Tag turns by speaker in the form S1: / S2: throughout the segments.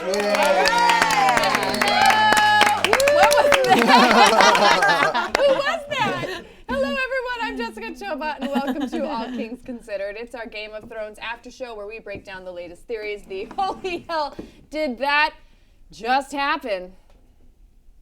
S1: Who was that? Hello, everyone. I'm Jessica Chobot, and welcome to All Kings Considered. It's our Game of Thrones after show where we break down the latest theories. The holy hell did that just happen?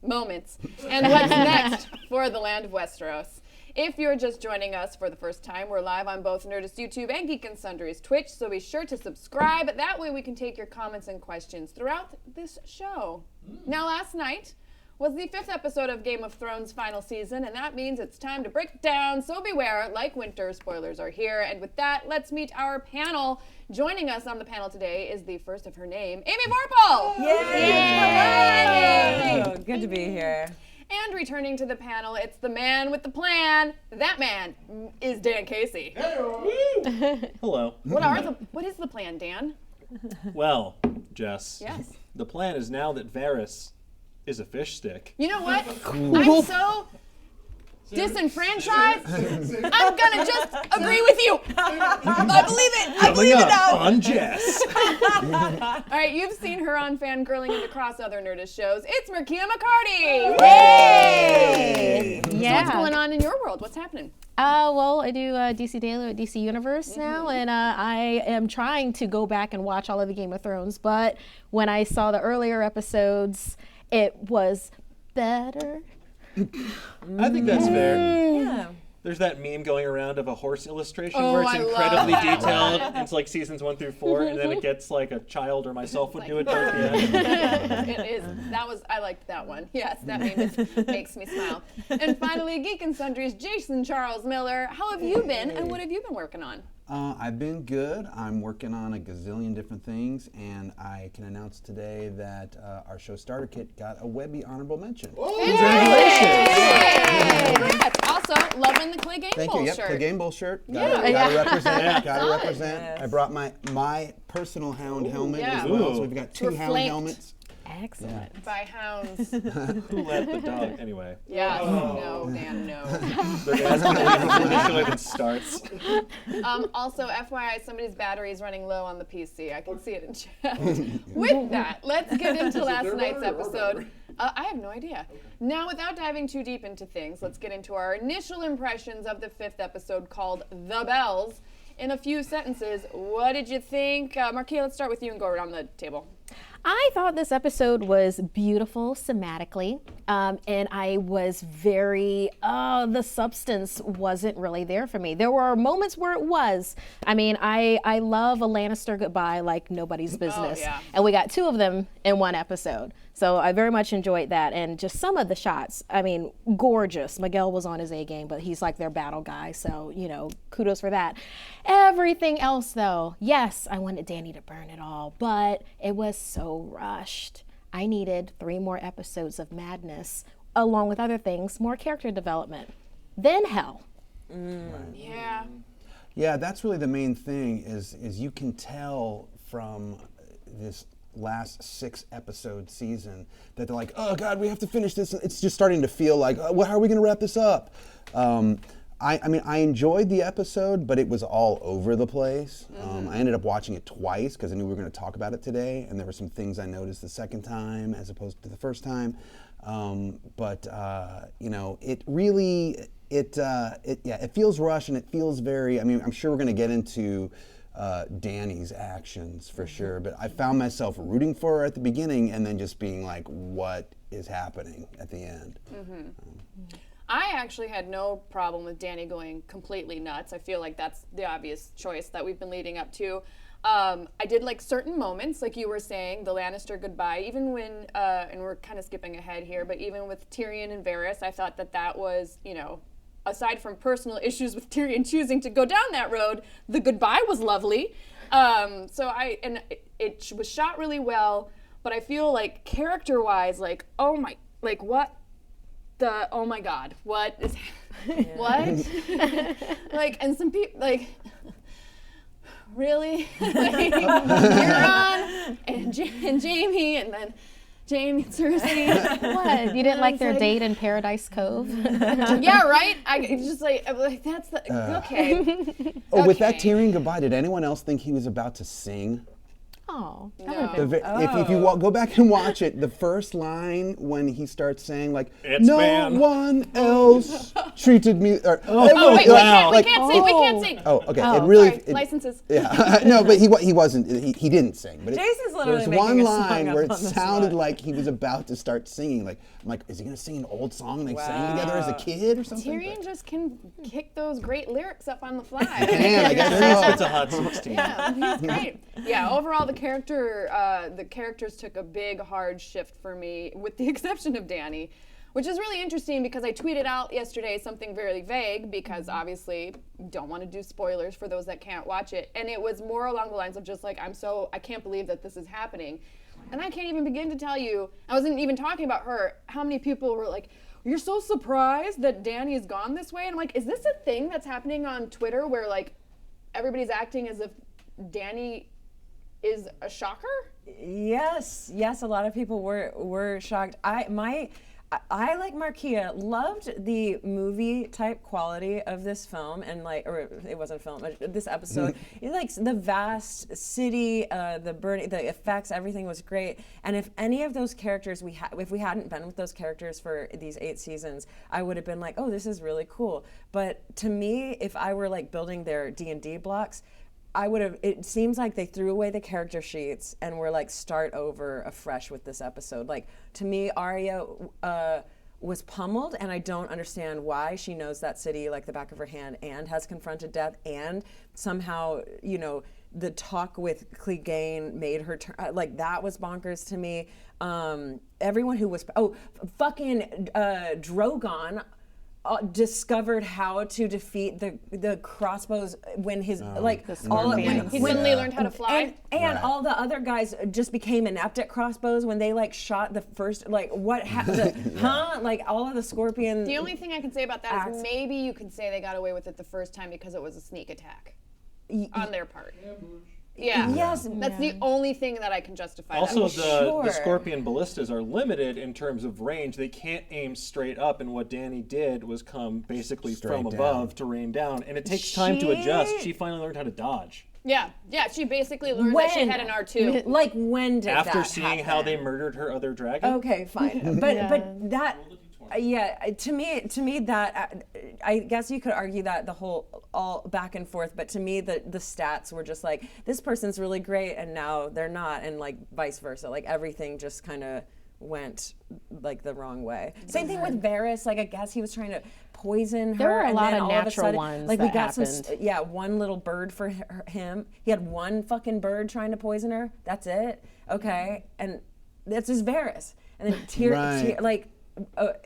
S1: Moments. And what's next for the land of Westeros? If you're just joining us for the first time, we're live on both Nerdist YouTube and Geek and Sundry's Twitch, so be sure to subscribe. That way we can take your comments and questions throughout this show. Now, last night was the 5th episode of Game of Thrones' final season, and that means it's time to break it down, so beware, like winter, spoilers are here. And with that, let's meet our panel. Joining us on the panel today is the first of her name, Amy Vorpahl!
S2: Yay! Hello. Good to be here.
S1: And returning to the panel, it's the man with the plan. That man is Dan Casey.
S3: Hello.
S1: What is the plan, Dan?
S3: Well, Jess.
S1: Yes.
S3: The plan is now that Varys is a fish stick.
S1: You know what? I'm so disenfranchised. I'm gonna just agree with you. I believe it. I believe it now.
S3: On Jess.
S1: All right, you've seen her on Fangirling and across other Nerdist shows. It's MARKEA MCCARTY.
S2: Yay!
S1: So what's going on in your world? What's happening?
S4: Well, I do DC Daily at DC Universe now, and I am trying to go back and watch all of the Game of Thrones, but when I saw the earlier episodes, it was better.
S3: I think that's fair.
S2: Yeah.
S3: There's that meme going around of a horse illustration
S1: Oh,
S3: where it's
S1: I love
S3: incredibly
S1: that
S3: detailed. It's like seasons 1 through 4, and then it gets like a child or myself would do it towards the end.
S1: It is. I liked that one. Yes, that meme makes me smile. And finally, Geek and Sundry's Jason Charles Miller. How have you been, and what have you been working on?
S5: I've been good. I'm working on a gazillion different things, and I can announce today that our show starter kit got a Webby honorable mention.
S1: Congrats. Also, loving the Clay Game
S5: Thank
S1: Bowl
S5: you. Yep,
S1: shirt.
S5: the Game Bowl shirt.
S1: Yeah.
S5: Gotta represent. Gotta
S1: Solid.
S5: represent.
S2: Yes.
S5: I brought my personal hound helmet
S1: yeah.
S5: as well.
S3: Ooh.
S5: So we've got 2
S1: We're
S5: hound
S1: flanked.
S5: helmets.
S4: Excellent.
S1: By hounds.
S3: Who let the dog? Anyway.
S1: Yeah. No, Dan, no.
S3: They're asking before the show even starts.
S1: Also, FYI, somebody's battery is running low on the PC. I can see it in chat. With that, let's get into last night's episode. I have no idea. Now, without diving too deep into things, let's get into our initial impressions of the 5th episode called The Bells. In a few sentences, what did you think? MARKEA, let's start with you and go around the table.
S4: I thought this episode was beautiful thematically, and I was very, the substance wasn't really there for me. There were moments where it was. I mean, I love a Lannister goodbye like nobody's business.
S1: yeah.
S4: And we got 2 of them in one episode. So I very much enjoyed that. And just some of the shots, I mean, gorgeous. Miguel was on his A game, but he's like their battle guy. So, you know, kudos for that. Everything else, though, yes, I wanted Danny to burn it all, but it was so rushed. I needed 3 more episodes of madness, along with other things, more character development. Then hell.
S1: Yeah.
S5: Yeah, that's really the main thing is you can tell from this last 6 episode season that they're like, oh God, we have to finish this. It's just starting to feel like, well, how are we going to wrap this up? I mean, I enjoyed the episode, but it was all over the place. I ended up watching it twice because I knew we were going to talk about it today, and there were some things I noticed the second time as opposed to the first time. You know, it really, it feels rushed and it feels very, I mean, I'm sure we're going to get into Danny's actions for sure, but I found myself rooting for her at the beginning and then just being like, what is happening at the end?
S1: I actually had no problem with Danny going completely nuts. I feel like that's the obvious choice that we've been leading up to. I did like certain moments, like you were saying, the Lannister goodbye, even when, and we're kind of skipping ahead here, but even with Tyrion and Varys, I thought that was, you know, aside from personal issues with Tyrion choosing to go down that road, the goodbye was lovely. It was shot really well, but I feel like character-wise, like, oh my God, what is, what? Like, and some people, like, really? Like, Euron and Jamie, and then Jamie and Cersei.
S4: What? You didn't like their date in Paradise Cove?
S1: Yeah, right? I'm like, that's the, okay.
S5: Oh, with that Tyrion goodbye, did anyone else think he was about to sing?
S4: Oh, that
S1: No.
S4: would've been-
S5: If you go back and watch it, the first line when he starts saying like,
S3: It's
S5: "No
S3: banned."
S5: one else treated me," or
S1: Oh, wait,
S3: Wow.
S1: we can't sing. We can't sing.
S5: oh, okay, it really,
S1: Sorry, licenses.
S5: yeah, no, but he wasn't. He didn't sing. But
S2: Jason's literally
S5: there's
S2: making
S5: one
S2: a song
S5: line
S2: up
S5: where it
S2: on the
S5: sounded
S2: spot.
S5: like he was about to start singing. Like, I'm like, is he gonna sing an old song they sang together as a kid or something?
S1: Tyrion just can kick those great lyrics up on the fly.
S5: Man, I guess
S3: It's
S5: so.
S3: a hot 16.
S1: Yeah, he's great. Yeah, overall the characters took a big hard shift for me, with the exception of Dany, which is really interesting because I tweeted out yesterday something very vague because obviously don't want to do spoilers for those that can't watch it, and it was more along the lines of just like I can't believe that this is happening, and I can't even begin to tell you. I wasn't even talking about her. How many people were like, "You're so surprised that Dany is gone this way," and I'm like, is this a thing that's happening on Twitter where like everybody's acting as if Dany is a shocker?
S2: Yes, a lot of people were shocked. I like MARKEA, loved the movie type quality of this film, and like, or it wasn't a film, this episode. It likes the vast city, the burning, the effects, everything was great. And if any of those characters if we hadn't been with those characters for these 8 seasons, I would have been like, oh, this is really cool. But to me, if I were like building their D&D blocks, it seems like they threw away the character sheets and were like, start over afresh with this episode. Like, to me, Arya was pummeled, and I don't understand why. She knows that city like the back of her hand and has confronted death, and somehow, the talk with Clegane made her turn, like, that was bonkers to me. Everyone who was, fucking Drogon discovered how to defeat the crossbows when his
S1: He suddenly learned how to fly.
S2: and all the other guys just became inept at crossbows when they like shot the first, like, what happened? Like, all of the scorpion.
S1: The only thing I can say about that is maybe you could say they got away with it the first time because it was a sneak attack on their part. Yeah.
S2: Yes.
S1: That's the only thing that I can justify.
S3: Also,
S1: that.
S3: the Scorpion ballistas are limited in terms of range. They can't aim straight up, and what Dany did was come basically
S5: Straight
S3: from
S5: down.
S3: above to rain down, and it takes time to adjust. She finally learned how to dodge.
S1: Yeah, she basically learned that she had an R2.
S2: Like, when did
S3: After
S2: that
S3: seeing
S2: happen?
S3: how they murdered her other dragon.
S2: Okay, fine. But that, to me that, I guess you could argue that all back and forth, but to me the stats were just like, this person's really great and now they're not, and like vice versa. Like, everything just kind of went like the wrong way. Same thing with Varys. Like, I guess he was trying to poison her.
S4: There were a
S2: and
S4: lot
S2: then
S4: of
S2: all
S4: natural
S2: sudden,
S4: ones
S2: like, we
S4: that
S2: got
S4: happened.
S2: one little bird for him. He had one fucking bird trying to poison her. That's it. Okay, and that's his Varys. And then
S5: Right.
S2: like.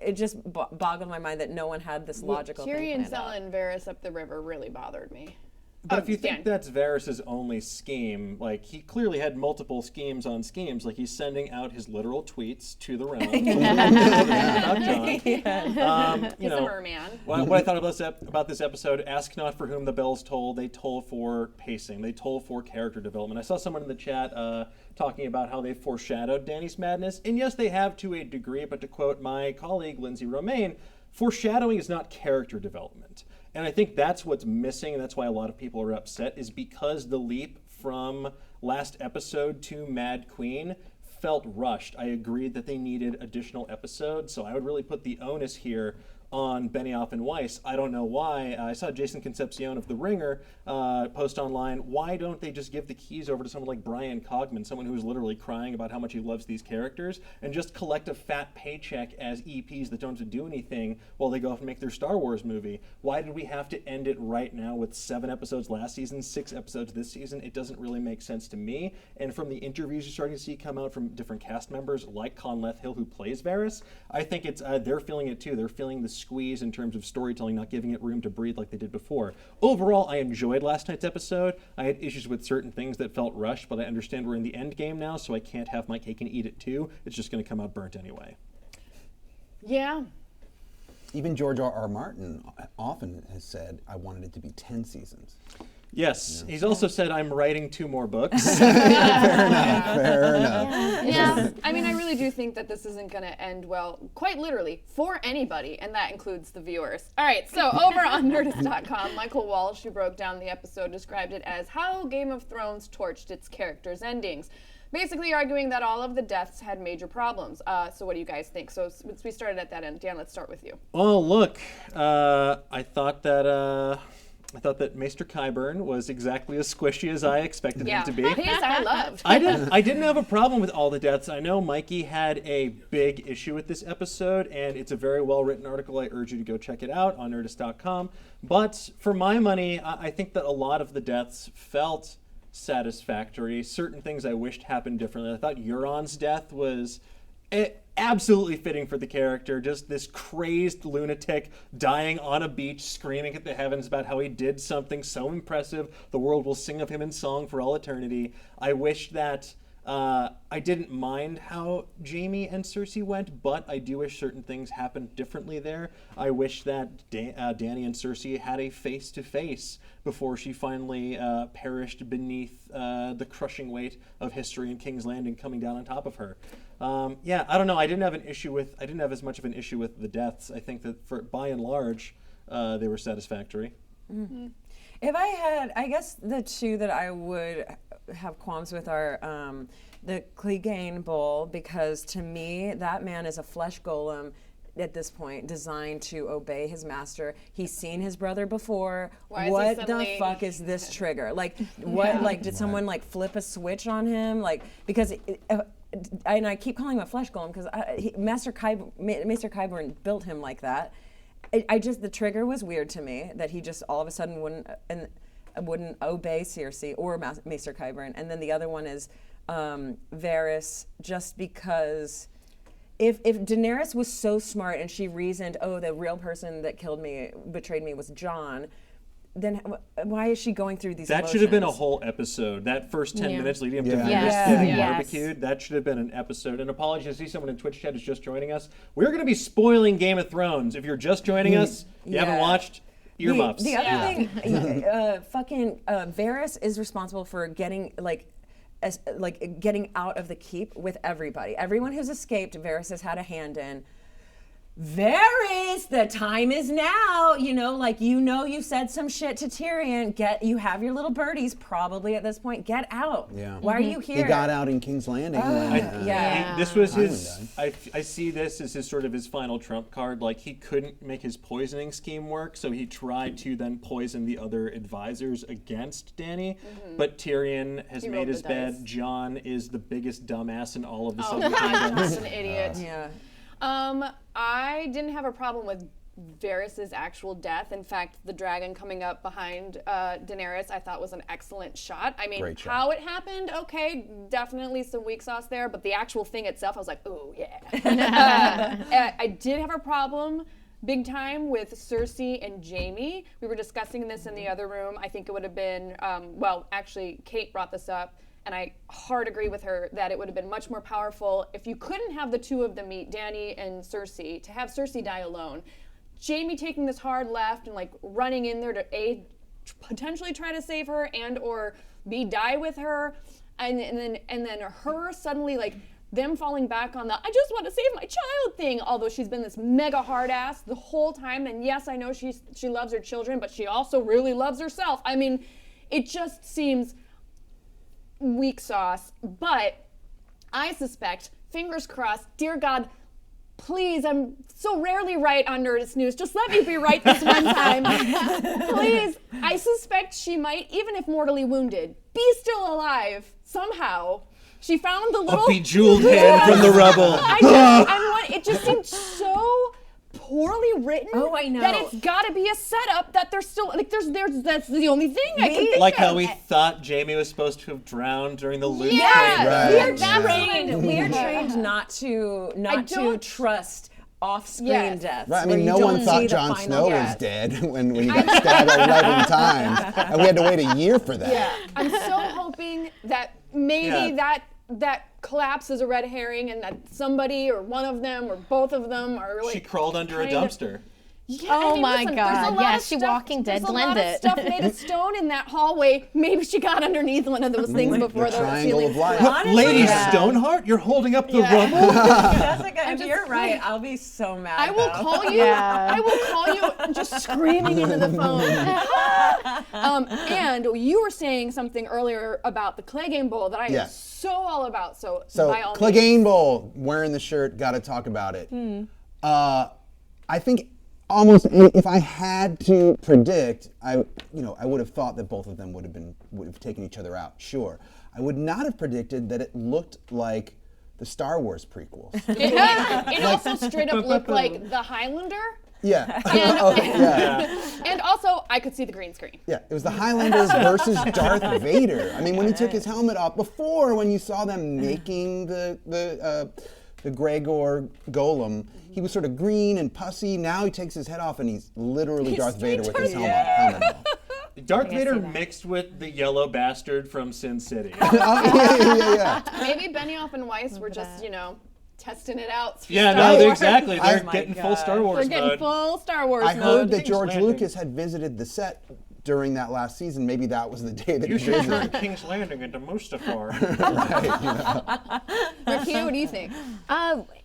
S2: It just boggled my mind that no one had this logical thing
S1: Tyrion
S2: planned out.
S1: selling Varys up the river really bothered me.
S3: But if you think
S1: Dan.
S3: that's Varys' only scheme, like, he clearly had multiple schemes on schemes. Like, he's sending out his literal tweets to the realm. About Jon.
S1: He's a merman.
S3: What I thought about this episode, ask not for whom the bells toll, they toll for pacing, they toll for character development. I saw someone in the chat talking about how they foreshadowed Dany's madness, and yes, they have to a degree, but to quote my colleague, Lindsay Romaine, foreshadowing is not character development. And I think that's what's missing, and that's why a lot of people are upset, is because the leap from last episode to Mad Queen felt rushed. I agreed that they needed additional episodes, so I would really put the onus here on Benioff and Weiss. I don't know why. I saw Jason Concepcion of The Ringer post online, why don't they just give the keys over to someone like Brian Cogman, someone who's literally crying about how much he loves these characters, and just collect a fat paycheck as EPs that don't have to do anything while they go off and make their Star Wars movie? Why did we have to end it right now with 7 episodes last season, 6 episodes this season? It doesn't really make sense to me. And from the interviews you're starting to see come out from different cast members, like Conleth Hill, who plays Varys, I think it's they're feeling it too. They're feeling the squeeze in terms of storytelling, not giving it room to breathe like they did before. Overall, I enjoyed last night's episode. I had issues with certain things that felt rushed, but I understand we're in the end game now, so I can't have my cake and eat it too. It's just going to come out burnt anyway.
S1: Yeah.
S5: Even George R.R. Martin often has said, I wanted it to be 10 seasons.
S3: Yes, he's also said I'm writing 2 more books.
S5: Fair enough.
S1: Yeah, I mean, I really do think that this isn't going to end well, quite literally, for anybody, and that includes the viewers. All right, so over on Nerdist.com, Michael Walsh, who broke down the episode, described it as how Game of Thrones torched its characters' endings, basically arguing that all of the deaths had major problems. So what do you guys think? So since we started at that end, Dan, let's start with you.
S3: Well, look, I thought that Maester Qyburn was exactly as squishy as I expected him to be.
S1: His I loved.
S3: I didn't have a problem with all the deaths. I know Mikey had a big issue with this episode, and it's a very well-written article. I urge you to go check it out on Nerdist.com. But for my money, I think that a lot of the deaths felt satisfactory. Certain things I wished happened differently. I thought Euron's death was absolutely fitting for the character. Just this crazed lunatic dying on a beach, screaming at the heavens about how he did something so impressive the world will sing of him in song for all eternity. I wish that I didn't mind how Jaime and Cersei went, but I do wish certain things happened differently there. I wish that Dany and Cersei had a face-to-face before she finally perished beneath the crushing weight of history and King's Landing coming down on top of her. I don't know. I didn't have as much of an issue with the deaths. I think that by and large, they were satisfactory.
S2: Mm-hmm. If I had, I guess the 2 that I would have qualms with are the Clegane Bull, because to me, that man is a flesh golem at this point, designed to obey his master. He's seen his brother before. What the fuck is this trigger? Like, what? Like, did someone like flip a switch on him? Like, because. And I keep calling him a flesh golem because Maester Qyburn built him like that. The trigger was weird to me that he just all of a sudden wouldn't obey Cersei or Maester Qyburn. And then the other one is Varys, just because if Daenerys was so smart and she reasoned, oh, the real person that betrayed me was Jon, then why is she going through these emotions?
S3: That should have been a whole episode. That first 10 minutes leading up to Varys getting barbecued, that should have been an episode. And apologies, I see someone in Twitch chat is just joining us. We're going to be spoiling Game of Thrones. If you're just joining us, you haven't watched, earmuffs.
S2: The other thing, Varys is responsible for getting getting out of the keep with everybody. Everyone who's escaped, Varys has had a hand in. Varys, the time is now. You said some shit to Tyrion. You have your little birdies probably at this point. Get out.
S5: Yeah.
S2: Why are you here?
S5: He got out in King's Landing.
S3: This was his. I see this as his final trump card. Like, he couldn't make his poisoning scheme work, so he tried to then poison the other advisors against Dany. But Tyrion has made his bed. Jon is the biggest dumbass in all of the Seven Kingdoms.
S1: He's an idiot. I didn't have a problem with Varys' actual death. In fact, the dragon coming up behind Daenerys I thought was an excellent shot. I mean, how it happened, okay, definitely some weak sauce there, but the actual thing itself, I was like, ooh, yeah. I did have a problem big time with Cersei and Jaime. We were discussing this in the other room. I think it would have been, actually, Kate brought this up, and I hard agree with her that it would have been much more powerful if you couldn't have the 2 of them meet, Dany and Cersei, to have Cersei die alone. Jaime taking this hard left and running in there to potentially try to save her and or B, die with her, and then her suddenly them falling back on the I just want to save my child thing, although she's been this mega hard ass the whole time. And yes, I know she loves her children, but she also really loves herself. I mean, it just seems weak sauce, but I suspect, fingers crossed, dear God, please, I'm so rarely right on Nerdist News. Just let me be right this one time. Please, I suspect she might, even if mortally wounded, be still alive somehow. She found the little...
S3: A bejeweled hand from the rubble.
S1: It just seemed so poorly written.
S2: Oh, I know.
S1: That it's got to be a setup that there's still that's the only thing I can think
S3: like
S1: of.
S3: how we thought Jaime was supposed to have drowned during the loot train.
S2: We are trained not to trust off-screen deaths.
S5: Right. I mean, no one thought Jon Snow was dead when he got stabbed 11 times, and we had to wait a year for that.
S1: Yeah. I'm so hoping that maybe that collapse is a red herring and that somebody or one of them or both of them are really...
S3: She crawled under a dumpster.
S1: Yeah,
S4: Oh
S1: I mean,
S4: my
S1: listen,
S4: God,
S1: there's a lot
S4: yeah,
S1: of
S4: she
S1: stuff-
S4: Walking Dead
S1: There's a lot of
S4: Glendit.
S1: stuff made of stone in that hallway. Maybe she got underneath one of those things before the
S5: triangle
S1: ceiling
S5: of life.
S1: fell.
S2: Honestly,
S3: Lady
S2: yeah.
S3: Stoneheart, you're holding up the
S1: Yeah.
S3: rubble?
S2: Jessica, if
S1: just-
S2: you're right, I'll be so mad.
S1: I will
S2: though.
S1: call you.
S4: Yeah.
S1: I will call you just screaming into the phone. And you were saying something earlier about the Clay Game Bowl that I
S5: Yeah.
S1: am so all about. So
S5: So
S1: by all means.
S5: Clegane Bowl, wearing the shirt, got to talk about it. I think almost if I had to predict, I would have thought that both of them would have taken each other out. Sure, I would not have predicted that it looked like the Star Wars prequels.
S1: It also straight up looked like the Highlander.
S5: Yeah.
S1: And,
S5: Oh, yeah.
S1: and also, I could see the green screen.
S5: Yeah, it was the Highlanders versus Darth Vader. I mean, when he took his helmet off, before when you saw them making the Gregor golem, he was sort of green and pussy. Now he takes his head off and he's literally Darth Vader with his helmet off.
S3: Darth Vader mixed with the yellow bastard from Sin City.
S5: Yeah.
S1: Maybe Benioff and Weiss were just, testing it out. for
S3: Yeah,
S1: Star
S3: no,
S1: Wars.
S3: exactly. They're
S2: my
S3: getting full
S2: God.
S3: Star
S1: They're
S3: Wars
S1: getting
S3: mode.
S1: full Star Wars
S5: I
S1: mode.
S5: heard that
S3: King's
S5: George
S3: Landing.
S5: Lucas had visited the set during that last season. Maybe that was the day that
S3: You
S5: he
S3: should
S5: visited.
S3: turn King's Landing into Mustafar.
S1: Markeia, what do you think?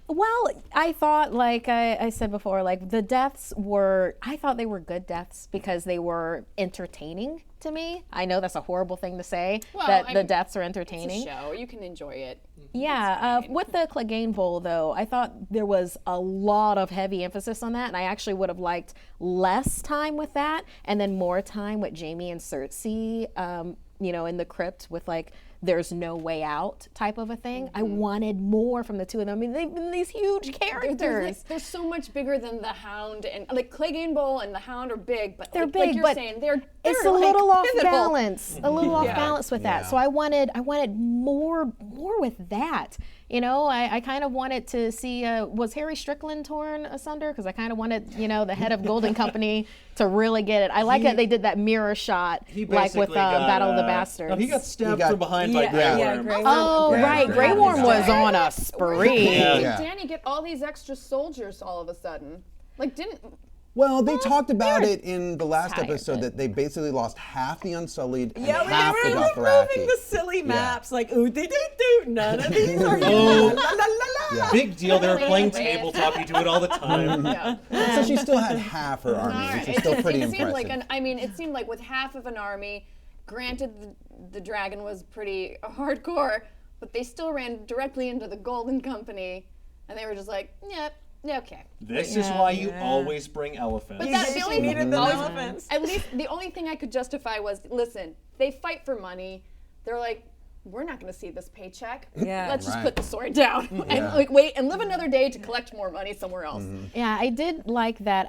S4: Well, I thought, like I said before, like the deaths were, I thought they were good deaths because they were entertaining to me. I know that's a horrible thing to say,
S1: Well,
S4: that
S1: I
S4: the
S1: mean,
S4: deaths are
S1: It's
S4: entertaining.
S1: a show. You can enjoy it.
S4: Yeah, with the Clegane Bowl, though, I thought there was a lot of heavy emphasis on that, and I actually would have liked less time with that, and then more time with Jamie and Cersei, in the crypt with like there's no way out type of a thing. I wanted more from the two of them. I mean, they've been these huge characters.
S1: They're so much bigger than the Hound, and like Clegane Bowl and the Hound are big, but
S4: They're
S1: like
S4: big,
S1: you're
S4: but
S1: saying, they're
S4: it's a
S1: like
S4: little off
S1: pivotal.
S4: balance, a little off
S1: Yeah.
S4: balance with that.
S5: Yeah.
S4: So I wanted more with that. I kind of wanted to see, was Harry Strickland torn asunder? Because I kind of wanted, the head of Golden Company to really get it. I like that they did that mirror shot,
S3: He
S4: like with
S3: basically got,
S4: Battle of the Bastards.
S3: No, he got stabbed
S5: got-
S3: from behind by
S2: Yeah,
S3: Grey
S2: yeah,
S3: Worm.
S2: Grey Worm.
S4: Oh,
S5: Yeah.
S4: right.
S5: Yeah.
S4: Grey Worm was
S5: Yeah.
S4: on a spree.
S1: Where
S5: Yeah.
S1: did Danny get all these extra soldiers all of a sudden? Like, didn't
S5: Well, they talked about
S4: they're
S5: it in the last
S4: tired,
S5: episode
S4: but-
S5: that they basically lost half the Unsullied and
S2: Yeah,
S5: half the
S2: we were
S5: Dothraki.
S2: removing the silly maps, like ooh dee doo doo. None of these are
S3: Oh.
S2: la la la la.
S3: Big deal. They were playing
S1: Really?
S3: tabletop. You do it all the time.
S1: yeah.
S5: So she still had half her army, which is still pretty
S1: it seemed
S5: impressive.
S1: like it seemed like with half of an army, granted the dragon was pretty hardcore, but they still ran directly into the Golden Company, and they were just like, yep, yeah, okay.
S3: This is why you always bring elephants.
S1: But that's the
S2: She
S1: only
S2: needed the
S1: always-
S2: elephants.
S1: At least the only thing I could justify was, listen, they fight for money. They're like, we're not going to see this paycheck.
S2: Yeah.
S1: Let's just
S5: Right.
S1: put the sword down and
S5: Yeah.
S1: like wait and live another day to collect more money somewhere else.
S4: Yeah, I did like that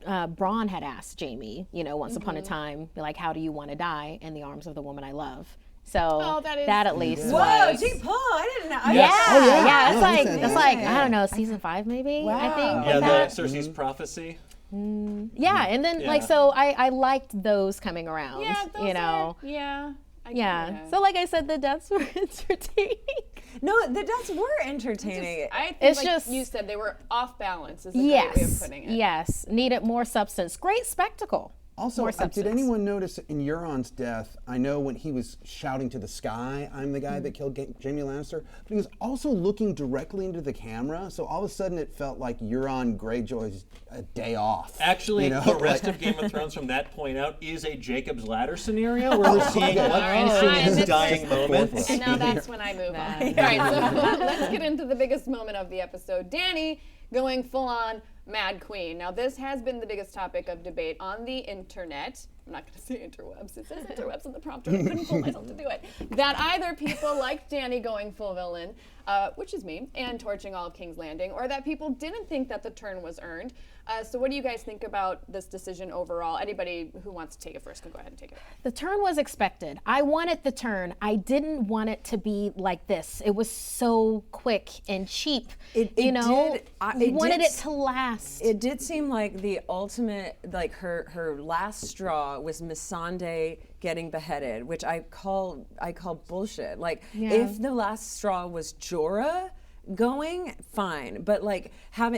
S4: Bronn had asked Jamie, once upon a time, like, how do you want to die in the arms of the woman I love? So
S1: Oh, that is-
S4: at least
S2: Whoa,
S4: was.
S2: Jake Paul! I didn't know.
S4: Yeah,
S5: Oh, yeah.
S4: yeah,
S5: No,
S4: it's like
S5: that's
S4: it's like
S5: fantastic.
S4: I don't know, season 5 maybe. I
S2: Wow.
S4: think
S3: Yeah,
S4: with
S3: the
S4: that.
S3: Cersei's prophecy.
S4: Yeah, and then like
S3: Yeah.
S4: so I liked those coming around.
S1: Yeah, those
S4: you know.
S1: are, yeah.
S4: Yeah. So like I said, the deaths were entertaining.
S2: No, the deaths were entertaining.
S1: I think,
S4: It's
S1: like
S4: just-
S1: you said, they were off balance. Is a great way of
S4: Yes.
S1: putting it.
S4: Yes. Needed more substance. Great spectacle.
S5: Also,
S4: More
S5: did
S4: substance.
S5: anyone notice in Euron's death, I know when he was shouting to the sky, I'm the guy that killed Jaime Lannister, but he was also looking directly into the camera, so all of a sudden it felt like Euron Greyjoy's a day off.
S3: Actually,
S5: You know,
S3: the rest
S5: like-
S3: of Game of Thrones from that point out is a Jacob's Ladder scenario where we're seeing what
S1: right.
S3: in his
S1: It's
S3: dying
S5: just the fourth
S3: moments.
S1: And now that's when I move on. All right, so let's get into the biggest moment of the episode. Danny going full on Mad Queen. Now, this has been the biggest topic of debate on the internet. I'm not going to say interwebs. It says interwebs in the prompter. I couldn't pull myself to do it. That either people like Danny going full villain, which is me, and torching all of King's Landing, or that people didn't think that the turn was earned. So what do you guys think about this decision overall? Anybody who wants to take it first can go ahead and take it.
S4: The turn was expected. I wanted the turn. I didn't want it to be like this. It was so quick and cheap.
S2: It
S4: you know,
S2: did-
S4: I wanted
S2: did
S4: it to last.
S2: It did seem like the ultimate, like her last straw was Missandei getting beheaded, which I call bullshit. Like
S4: Yeah.
S2: if the last straw was Jorah, going fine, but like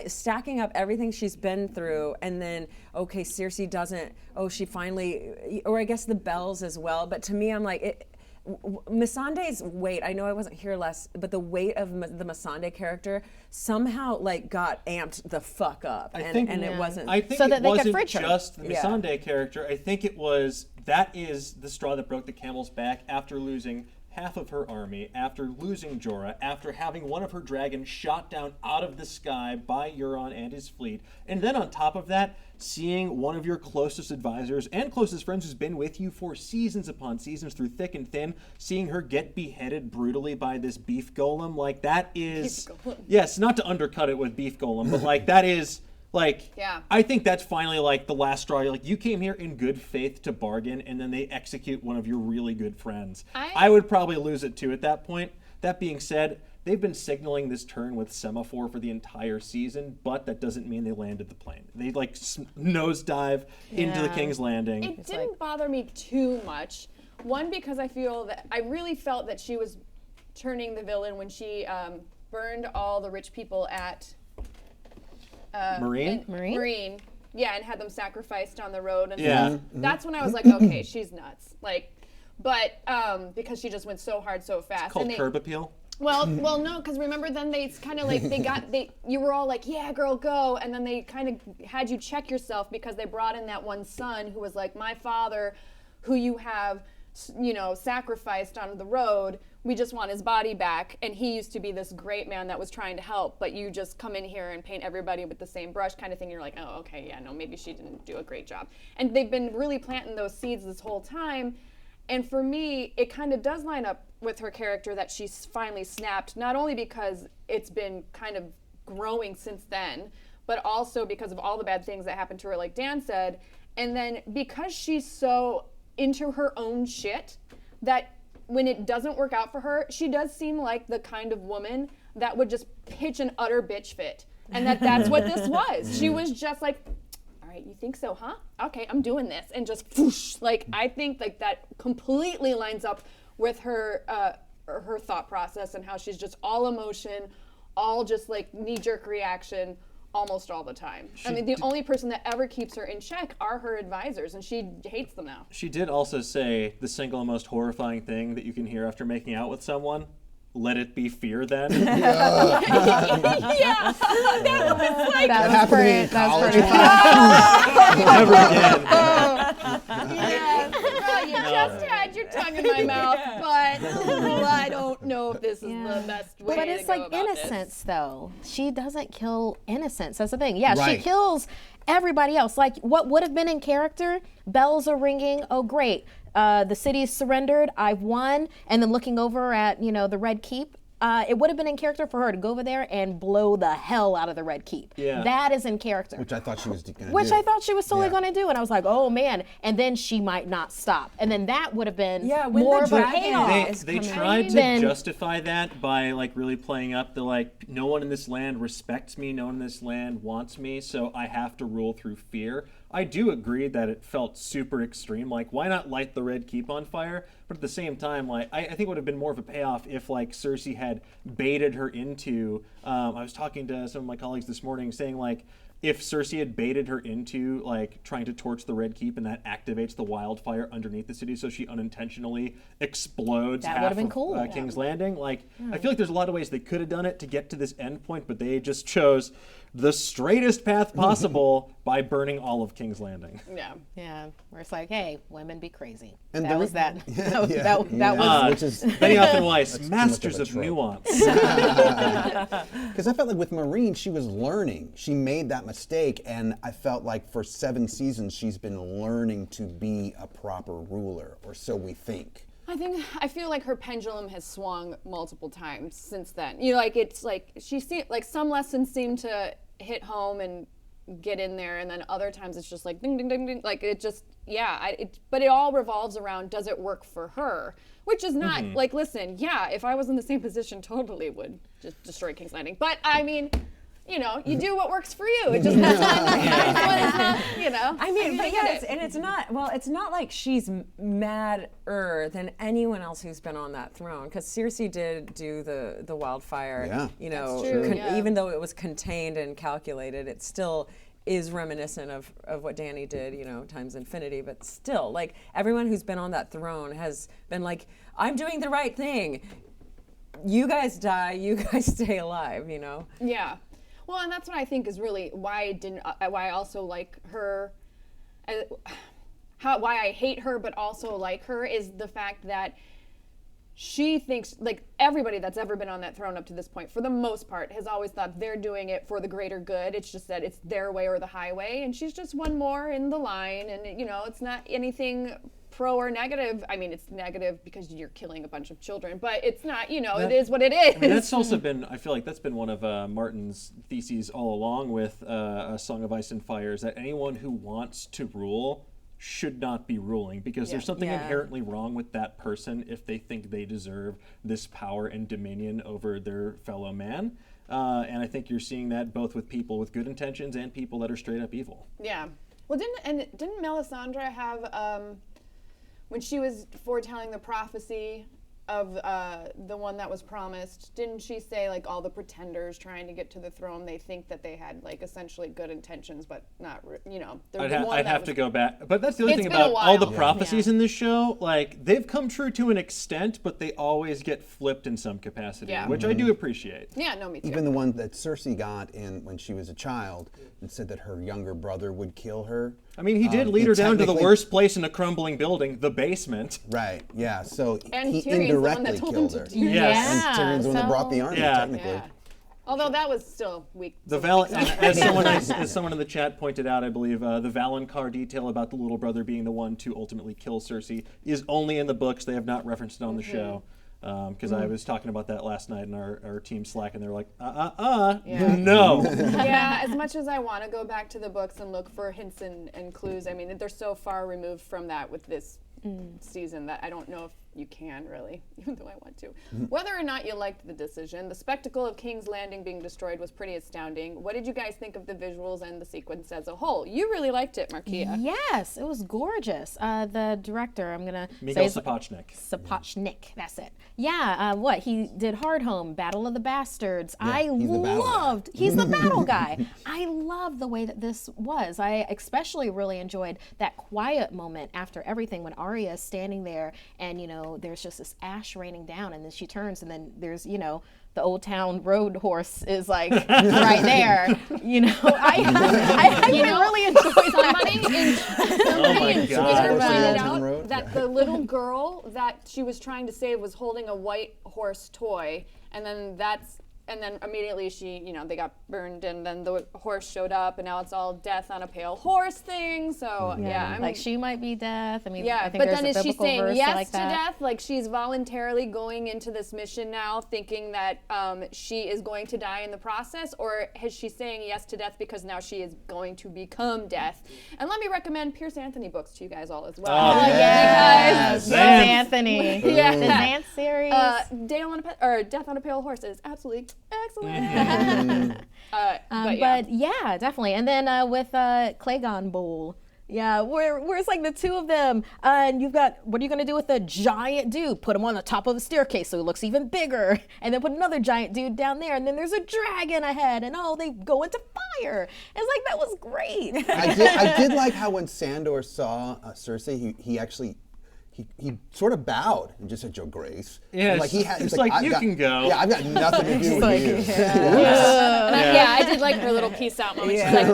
S2: stacking up everything she's been through, and then okay, Cersei doesn't. Oh, she finally, or I guess the bells as well. But to me, I'm like Missandei's weight. I know I wasn't here last, but the weight of the Missandei character somehow like got amped the fuck up, it wasn't.
S3: I think
S4: so
S3: it
S4: that they could
S3: wasn't
S4: fridge her.
S3: just the Missandei character. I think it was that is the straw that broke the camel's back after losing half of her army, after losing Jorah, after having one of her dragons shot down out of the sky by Euron and his fleet, and then on top of that, seeing one of your closest advisors and closest friends who's been with you for seasons upon seasons through thick and thin, seeing her get beheaded brutally by this beef golem, like that is, yes, not to undercut it with beef golem, but like that is, like,
S1: yeah.
S3: I think that's finally like the last straw. Like, you came here in good faith to bargain, and then they execute one of your really good friends. I would probably lose it too at that point. That being said, they've been signaling this turn with semaphore for the entire season, but that doesn't mean they landed the plane. They like nosedive into the King's Landing.
S1: It didn't bother me too much. One, because I really felt that she was turning the villain when she burned all the rich people at Marine. Yeah, and had them sacrificed on the road and stuff. That's when I was like, okay, she's nuts. Like, but because she just went so hard so fast.
S3: It's called curb appeal.
S1: Well, no, because remember then they kind of like you were all like, yeah, girl, go, and then they kind of had you check yourself because they brought in that one son who was like, my father, who you have, sacrificed on the road. We just want his body back, and he used to be this great man that was trying to help, but you just come in here and paint everybody with the same brush kind of thing. You're like, oh, okay, yeah, no, maybe she didn't do a great job. And they've been really planting those seeds this whole time, and for me, it kind of does line up with her character that she's finally snapped, not only because it's been kind of growing since then, but also because of all the bad things that happened to her, like Dan said, and then because she's so into her own shit that when it doesn't work out for her, she does seem like the kind of woman that would just pitch an utter bitch fit. And that's what this was. She was just like, all right, you think so, huh? Okay, I'm doing this. And just whoosh. Like, I think like that completely lines up with her thought process and how she's just all emotion, all just like knee-jerk reaction almost all the time. The only person that ever keeps her in check are her advisors, and she hates them now.
S3: She did also say the single most horrifying thing that you can hear after making out with someone. Let it be fear then.
S1: Yeah. That was like...
S5: That happened to me in college.
S3: Never again.
S1: Yes. Well, you just had your tongue in my mouth, but I don't know if this is the best way to go about this.
S4: But it's like innocence, though. She doesn't kill innocence. That's the thing. Yeah,
S5: Right.
S4: she kills everybody else. Like, what would have been in character? Bells are ringing. Oh, great. The city's surrendered. I've won. And then looking over at, the Red Keep. It would have been in character for her to go over there and blow the hell out of the Red Keep.
S3: Yeah.
S4: That is in character.
S5: Which I thought she was going to do.
S4: Which I thought she was totally going to do. And I was like, oh, man. And then she might not stop. And then that would have been more of a payoff.
S3: They tried to justify that by like really playing up the like, no one in this land respects me, no one in this land wants me, so I have to rule through fear. I do agree that it felt super extreme. Like, why not light the Red Keep on fire? But at the same time, like, I think it would have been more of a payoff if like Cersei had baited her into. I was talking to some of my colleagues this morning, saying like, if Cersei had baited her into like trying to torch the Red Keep, and that activates the wildfire underneath the city, so she unintentionally explodes
S4: That
S3: half
S4: would have been
S3: of
S4: cool.
S3: King's Landing. Like, I feel like there's a lot of ways they could have done it to get to this end point, but they just chose the straightest path possible by burning all of King's Landing.
S4: Yeah, where it's like, hey, women be crazy.
S5: And
S4: that was that.
S5: Yeah.
S4: That was.
S5: Which is
S3: Benioff and Weiss,
S5: That's
S3: masters
S5: too
S3: of
S5: much of a trope.
S3: nuance.
S5: Because I felt like with Marine, she was learning. She made that mistake, and I felt like for 7 seasons, she's been learning to be a proper ruler, or so we think.
S1: I feel like her pendulum has swung multiple times since then. It's like some lessons seem to hit home and get in there, and then other times it's just like ding ding ding ding. Like it just but it all revolves around, does it work for her? Which is not like, listen, if I was in the same position, totally would just destroy King's Landing. But I mean, you know, you do what works for you. It just that's not, you know.
S2: I mean, but
S1: get
S2: yeah,
S1: it.
S2: it's not. Well, it's not like she's madder than anyone else who's been on that throne. Because Cersei did do the wildfire.
S5: Yeah.
S2: You know,
S1: That's true, yeah.
S2: even though it was contained and calculated, it still is reminiscent of what Dany did, you know, times infinity. But still, like everyone who's been on that throne has been like, I'm doing the right thing. You guys die, you guys stay alive, you know?
S1: Yeah. Well, and that's what I think is really why I also like her, why I hate her but also like her is the fact that she thinks, like everybody that's ever been on that throne up to this point, for the most part, has always thought they're doing it for the greater good. It's just that it's their way or the highway, and she's just one more in the line, and you know, it's not anything pro or negative. I mean, it's negative because you're killing a bunch of children, but it's not, you know, it is what it is.
S3: I mean, that's also been, I feel like that's been one of Martin's theses all along with A Song of Ice and Fire, is that anyone who wants to rule should not be ruling, because there's something
S2: Yeah.
S3: inherently wrong with that person if they think they deserve this power and dominion over their fellow man. And I think you're seeing that both with people with good intentions and people that are straight up evil.
S1: Yeah. Well, didn't Melisandre have when she was foretelling the prophecy of the one that was promised, didn't she say like all the pretenders trying to get to the throne, they think that they had like essentially good intentions, but not, you know.
S3: I'd have to go back, but that's the other
S1: It's
S3: thing
S1: been a
S3: about all the
S1: while.
S3: prophecies in this show. Like they've come true to an extent, but they always get flipped in some capacity,
S1: Yeah.
S3: which I do appreciate.
S1: Yeah, no, me too.
S5: Even the one that Cersei got in when she was a child and said that her younger brother would kill her.
S3: I mean, he did lead
S5: he
S3: her down to the
S5: technically-
S3: worst place in a crumbling building, the basement.
S5: Right, yeah, so
S1: And
S5: he
S1: Tyrion's the one
S5: indirectly
S1: that told
S5: killed
S1: him
S5: her.
S1: to do
S3: Yes.
S4: Yeah,
S5: And Tyrion's the one that brought the army,
S3: Yeah.
S5: technically.
S1: Yeah. Although that was still weak.
S3: The as someone in the chat pointed out, I believe the Valonqar detail about the little brother being the one to ultimately kill Cersei is only in the books. They have not referenced it on the show. Because I was talking about that last night in our team Slack, and they're like,
S1: Yeah.
S3: no.
S1: Yeah, as much as I want to go back to the books and look for hints and clues, I mean, they're so far removed from that with this season that I don't know if you can really, even though I want to. Whether or not you liked the decision, the spectacle of King's Landing being destroyed was pretty astounding. What did you guys think of the visuals and the sequence as a whole? You really liked it, MARKEA.
S4: Yes, it was gorgeous. The director, I'm gonna
S3: Miguel
S4: say
S3: Sapochnik.
S4: Sapochnik, that's it. Yeah, what he did, Hard Home, Battle of the Bastards. I
S5: he's the battle guy.
S4: loved. He's the battle guy. I love the way that this was. I especially really enjoyed that quiet moment after everything when Arya is standing there, and you know there's just this ash raining down, and then she turns, and then there's the Old Town Road horse is like right there. I really enjoyed
S1: Somebody
S3: my
S1: in
S3: God.
S1: Twitter
S5: Horse in
S1: pointed
S5: Old Town
S1: out
S5: Road?
S1: that the little girl that she was trying to save was holding a white horse toy, and then immediately they got burned, and then the horse showed up, and now it's all death on a pale horse thing. So yeah,
S4: like she might be death. I mean,
S1: yeah,
S4: I think
S1: but
S4: there's
S1: then
S4: a
S1: is she
S4: biblical
S1: saying
S4: verse
S1: yes
S4: like
S1: to
S4: that.
S1: death? Like she's voluntarily going into this mission now, thinking that she is going to die in the process, or is she saying yes to death because now she is going to become death? And let me recommend Pierce Anthony books to you guys all as well.
S3: Oh,
S1: Because
S4: Yes, Anthony.
S1: Yeah.
S4: The Xanth series.
S1: Death on a Pale Horse is absolutely excellent.
S4: But yeah, definitely. And then with Claygon Bowl. Yeah, where it's like the two of them, and you've got, what are you gonna do with a giant dude? Put him on the top of the staircase so he looks even bigger, and then put another giant dude down there, and then there's a dragon ahead, and they go into fire. It's like, that was great.
S5: I did like how when Sandor saw Cersei, he actually he sort of bowed and just said, "Your Grace."
S3: Yeah,
S5: And, he's
S3: it's like,
S5: "I've
S3: you
S5: got-
S3: can go."
S5: Yeah, I've got nothing to do with
S4: like,
S5: you.
S1: I did like her little peace out moment. She's like,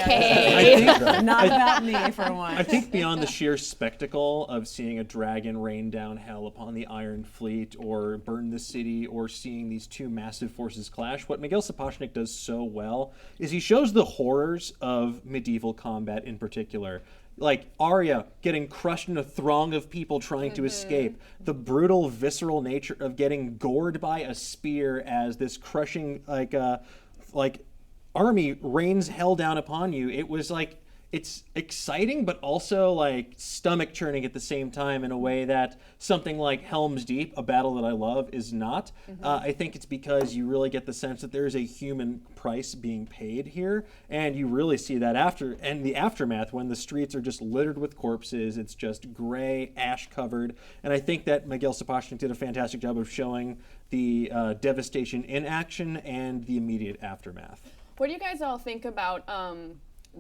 S1: okay.
S2: Not about me for one.
S3: I think beyond the sheer spectacle of seeing a dragon rain down hell upon the Iron Fleet or burn the city or seeing these two massive forces clash, what Miguel Sapochnik does so well is he shows the horrors of medieval combat in particular. Like Arya getting crushed in a throng of people trying to escape, the brutal, visceral nature of getting gored by a spear as this crushing army rains hell down upon you. It was like it's exciting, but also like stomach churning at the same time in a way that something like Helm's Deep, a battle that I love, is not. I think it's because you really get the sense that there is a human price being paid here, and you really see that the aftermath when the streets are just littered with corpses. It's just gray, ash covered, and I think that Miguel Sapochnik did a fantastic job of showing the devastation in action and the immediate aftermath.
S1: What do you guys all think about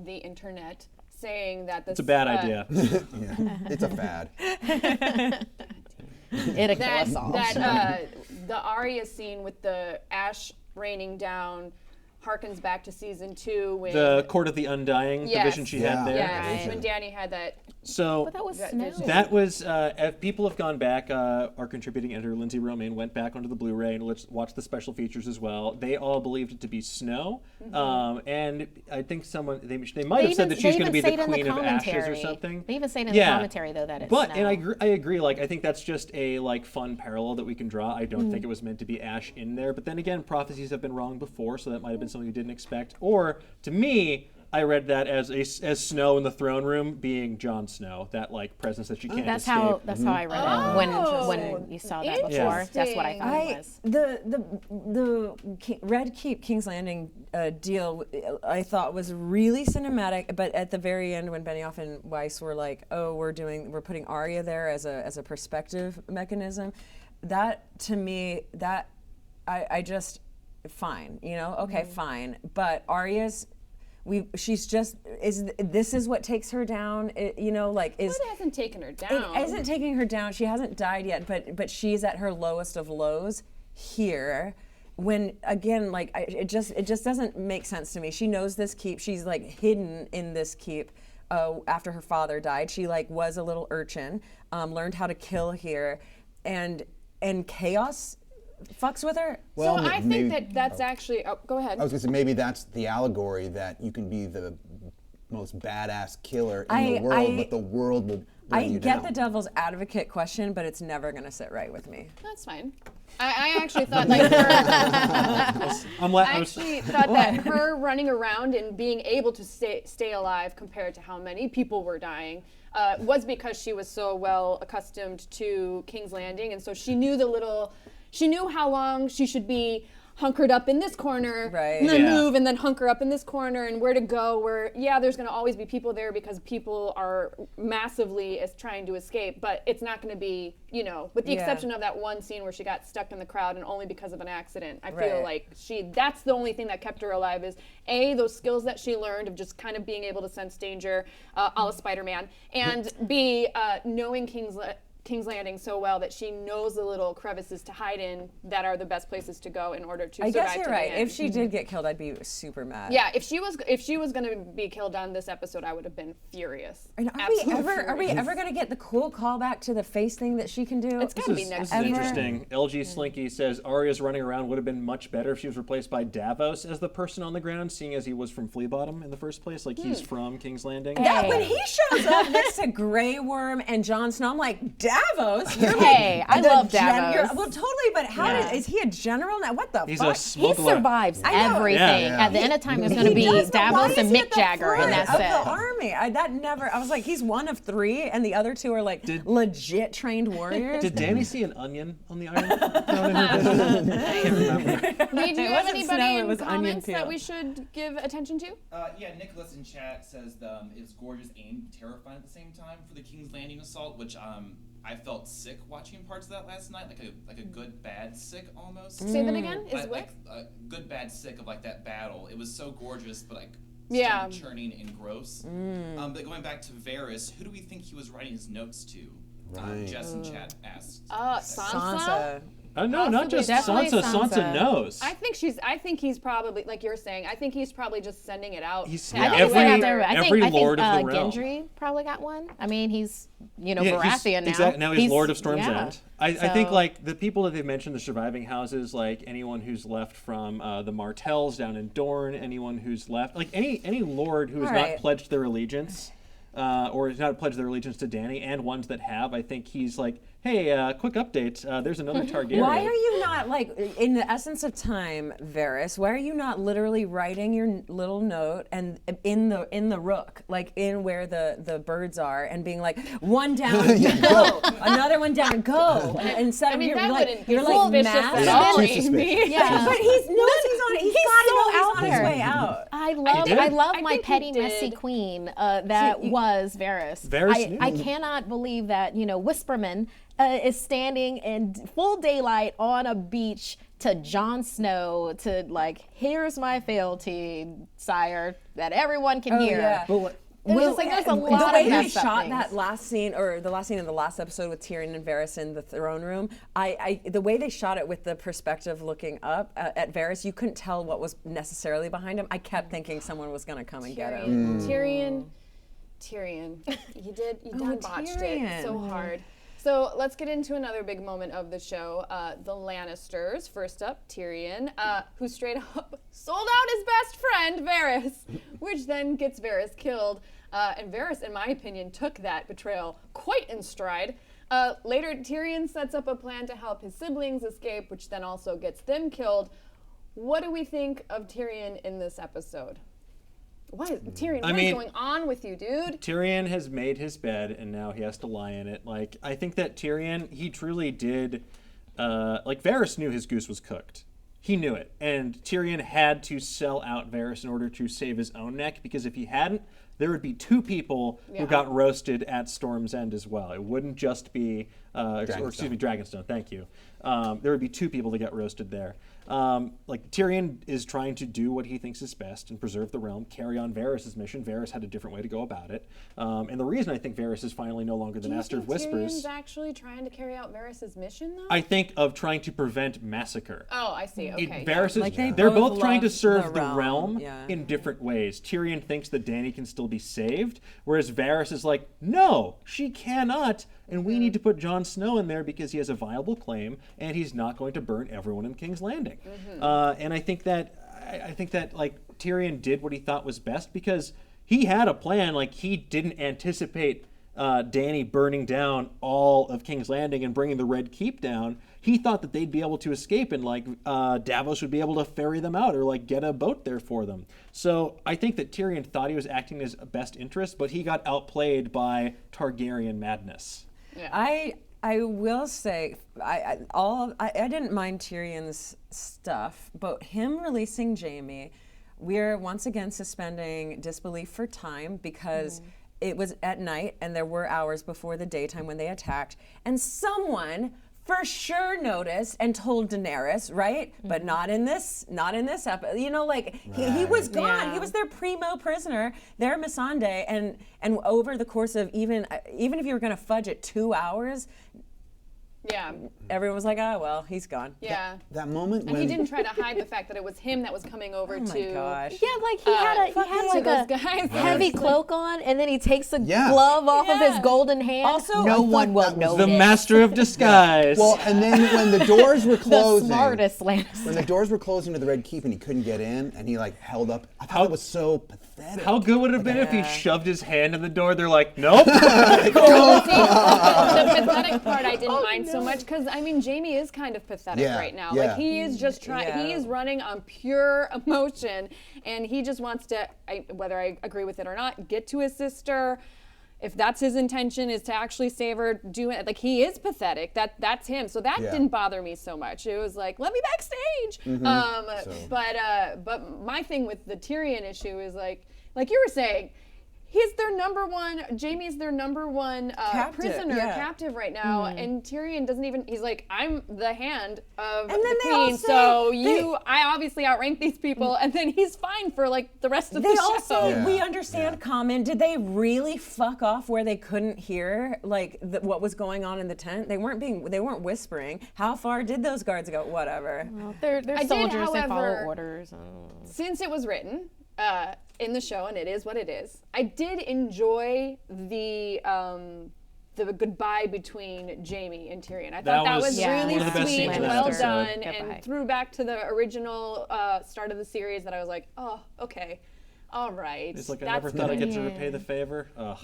S1: the internet saying that this?
S3: It's a bad idea.
S5: Yeah, it's a fad.
S4: It'll kill us all.
S1: The Arya scene with the ash raining down harkens back to season 2 when
S3: The Court of the Undying, the vision she had there.
S1: Yeah, when Dany had that.
S3: So
S4: But that was
S1: That
S4: snow.
S1: vision.
S3: that was, if people have gone back, our contributing editor, Lindsay Romaine, went back onto the Blu-ray and watched the special features as well. They all believed it to be snow. And I think they might have said that she's going to be the Queen of Ashes or something.
S4: They even say it in the commentary, though, that it's
S3: But,
S4: snow.
S3: and I agree, like, I think that's just a, like, fun parallel that we can draw. I don't think it was meant to be Ash in there. But then again, prophecies have been wrong before, so that might have been something you didn't expect. Or, to me, I read that as Snow in the throne room being Jon Snow, that like presence that she can't
S4: That's
S3: escape.
S4: how I read it when you saw that before. That's what I thought it was.
S2: The Red Keep King's Landing deal I thought was really cinematic, but at the very end when Benioff and Weiss were like, "Oh, we're putting Arya there as a perspective mechanism," that to me I just fine, okay, fine, but Arya's. This is what takes her down.
S1: It hasn't taken her down.
S2: It isn't taking her down. She hasn't died yet, but she's at her lowest of lows here. When again, like it just doesn't make sense to me. She knows this keep. She's like hidden in this keep. After her father died, she like was a little urchin, learned how to kill here, and chaos fucks with her.
S5: Well,
S1: so I think that's actually. Oh, go ahead.
S5: I was going to say maybe that's the allegory that you can be the most badass killer in the world, but the world will bring you down.
S2: I get the devil's advocate question, but it's never going to sit right with me.
S1: That's fine. I actually thought like that her running around and being able to stay alive compared to how many people were dying was because she was so well accustomed to King's Landing, and so she knew how long she should be hunkered up in this corner, and then move and then hunker up in this corner, and where to go, there's going to always be people there because people are massively trying to escape, but it's not going to be, with the exception of that one scene where she got stuck in the crowd and only because of an accident. I feel like that's the only thing that kept her alive is A, those skills that she learned of just kind of being able to sense danger, a la Spider-Man, and B, knowing King's Landing so well that she knows the little crevices to hide in that are the best places to go in order to survive.
S2: I guess you're
S1: to
S2: right.
S1: the end.
S2: If she did get killed, I'd be super mad.
S1: Yeah, if she was going to be killed on this episode, I would have been furious.
S2: And are we ever going to get the cool callback to the face thing that she can do?
S1: It's got to be next
S3: This is
S1: year.
S3: interesting. LG Slinky says Arya's running around would have been much better if she was replaced by Davos as the person on the ground, seeing as he was from Flea Bottom in the first place. Like he's from King's Landing.
S2: When he shows up next to Grey Worm and Jon Snow, I'm like, Davos?
S4: Hey, I love Davos.
S2: Well, totally, but is he a general now? What the
S3: He's
S2: fuck?
S3: a
S4: He
S3: smuggler.
S4: survives
S2: I know.
S4: everything.
S3: Yeah.
S4: At the end of time, it's going
S2: He
S4: to be
S2: does, but why
S4: Davos
S2: is
S4: and
S2: he
S4: Mick
S2: at the
S4: Jagger, and
S2: front
S4: that's
S2: of
S4: it.
S2: the army. I was like, he's one of 3, and the other 2 are like legit trained warriors.
S3: Did Danny see an onion on the iron? I can't remember.
S1: Lee, do you
S2: It
S1: have
S2: wasn't
S1: anybody
S2: snow, it
S1: in
S2: was onion
S1: comments
S2: peel.
S1: that we should give attention to?
S6: Yeah, Nicholas in chat says it's gorgeous and terrifying at the same time for the King's Landing assault, which I felt sick watching parts of that last night, like a good bad sick almost.
S1: Say that again. Is what?
S6: Like good bad sick of like that battle. It was so gorgeous, but like
S1: Yeah.
S6: churning and gross. But going back to Varys, who do we think he was writing his notes to?
S5: Right.
S6: Jess in chat asked.
S2: Sansa.
S3: No, not just
S4: Definitely
S3: Sansa.
S4: Sansa.
S3: Sansa knows.
S1: I think he's probably, like you're saying, I think he's probably just sending it out.
S3: He's-
S1: to
S3: yeah,
S4: I think
S1: everywhere.
S3: every Lord of the Realm.
S4: Gendry probably got one. I mean, he's
S3: Yeah,
S4: Baratheon now.
S3: Exactly. Now he's Lord of Storm's
S4: yeah.
S3: End. I think
S4: So-
S3: like the people that they've mentioned, the surviving houses, like anyone who's left from the Martells down in Dorne, anyone who's left, like any lord who has
S2: All
S3: not
S2: right.
S3: pledged their allegiance. or has not pledged their allegiance to Dany, and ones that have. I think he's like, hey, quick update. There's another Targaryen.
S2: Why are you not, like, in the essence of time, Varys, why are you not literally writing your little note and in the rook, like in where the birds are, and being like, one down, go, another one down, go, and instead of you're like
S1: at all, Amy.
S4: Yeah.
S2: but he's on it. He's got to know he's on his way out.
S4: I love my
S1: think
S4: petty
S1: he did.
S4: messy queen that was Varys.
S3: Varys
S4: I
S3: knew.
S4: cannot believe that Whisperman is standing in full daylight on a beach to Jon Snow to like, here's my fealty, sire, that everyone can hear.
S2: Yeah.
S3: But
S4: It's just like there's a lot
S2: the
S4: of
S2: way they
S4: messed up
S2: shot
S4: things.
S2: that last scene, or the last scene of the last episode with Tyrion and Varys in the throne room, the way they shot it with the perspective looking up at Varys, you couldn't tell what was necessarily behind him. I kept thinking someone was going to come and get him.
S1: Tyrion, you done botched it so hard. So let's get into another big moment of the show. The Lannisters. First up, Tyrion, who straight up sold out his best friend, Varys, which then gets Varys killed. And Varys, in my opinion, took that betrayal quite in stride. Later, Tyrion sets up a plan to help his siblings escape, which then also gets them killed. What do we think of Tyrion in this episode? What is going on with you, dude?
S3: Tyrion has made his bed, and now he has to lie in it. Like, I think that Tyrion, he truly did, like, Varys knew his goose was cooked. He knew it. And Tyrion had to sell out Varys in order to save his own neck, because if he hadn't, there would be two people who got roasted at Storm's End as well. It wouldn't just be, Dragonstone, thank you. There would be two people that got roasted there. Like, Tyrion is trying to do what he thinks is best and preserve the realm, carry on Varys' mission. Varys had a different way to go about it. And the reason I think Varys is finally no longer the Master of Whispers...
S1: Tyrion's actually trying to carry out Varys' mission, though?
S3: I think of trying to prevent massacre.
S1: Oh, I see. Okay.
S3: Varys is,
S2: Like
S3: they're both trying to
S2: love
S3: serve
S2: the
S3: the realm
S2: realm.
S3: in different ways. Tyrion thinks that Dany can still be saved, whereas Varys is like, no, she cannot, and we need to put Jon Snow in there because he has a viable claim, and he's not going to burn everyone in King's Landing. And I think that like Tyrion did what he thought was best, because he had a plan. Like, he didn't anticipate Dany burning down all of King's Landing and bringing the Red Keep down. He thought that they'd be able to escape, and like Davos would be able to ferry them out or like get a boat there for them. So I think that Tyrion thought he was acting in his best interest, but he got outplayed by Targaryen madness.
S2: I will say, I didn't mind Tyrion's stuff, but him releasing Jaime, we're once again suspending disbelief for time, because it was at night and there were hours before the daytime when they attacked, and someone for sure noticed and told Daenerys, right? But not in this episode. You know, like he was gone.
S4: Yeah.
S2: He was their primo prisoner, their Missandei, and over the course of even if you were going to fudge it 2 hours,
S1: Yeah.
S2: everyone was like, oh, well, he's gone.
S1: Yeah.
S5: That moment
S1: And
S5: when
S1: he didn't try to hide the fact that it was him that was coming over
S2: Oh
S1: to.
S2: my gosh.
S4: Yeah, like he had like
S1: those
S4: a
S1: guys.
S4: heavy cloak on, and then he takes the
S5: Yeah.
S4: glove off of his
S1: Yeah.
S4: golden hand.
S2: Also,
S4: no
S2: I
S4: one
S5: thought
S4: will
S5: that was
S4: know
S3: The
S4: this.
S3: master of disguise.
S5: well, and then when the doors were
S4: The
S5: closing,
S4: smartest Lannister.
S5: when the doors were closing to the Red Keep and he couldn't get in, and he like held up. I thought it was so pathetic.
S3: How good would it have been if he shoved his hand in the door? They're like, nope.
S1: The pathetic part I didn't mind so much, because I mean Jaime is kind of pathetic
S5: Yeah,
S1: right now.
S5: yeah.
S1: Like, he is just trying.
S2: Yeah.
S1: He is running on pure emotion, and he just wants to, whether I agree with it or not, get to his sister. If that's his intention, is to actually save her, do it. Like, he is pathetic. That's him. So that
S5: Yeah.
S1: didn't bother me so much. It was like, let me backstage. But my thing with the Tyrion issue is like you were saying, he's their number one. Jaime's their number one prisoner, captive right now, and Tyrion doesn't even. He's like, I'm the hand of
S2: And then
S1: the
S2: they
S1: queen,
S2: all say
S1: I obviously outrank these people, and then he's fine for like the rest of
S2: They
S1: the
S2: also,
S1: show.
S2: we understand comment. Did they really fuck off where they couldn't hear like what was going on in the tent? They weren't whispering. How far did those guards go? Whatever.
S4: Well, they're
S1: I did,
S4: soldiers. They follow
S1: however,
S4: orders.
S1: Since it was written in the show, and it is what it is, I did enjoy the goodbye between Jaime and Tyrion. I thought that was really
S3: one of the best
S1: sweet
S3: scenes
S1: and
S3: in
S1: well
S3: that episode.
S1: done,
S4: Goodbye.
S1: and threw back to the original start of the series that I was like, oh, okay. All right.
S3: It's like I
S1: That's
S3: never thought I'd get to
S4: Yeah.
S3: repay the favor. Ugh,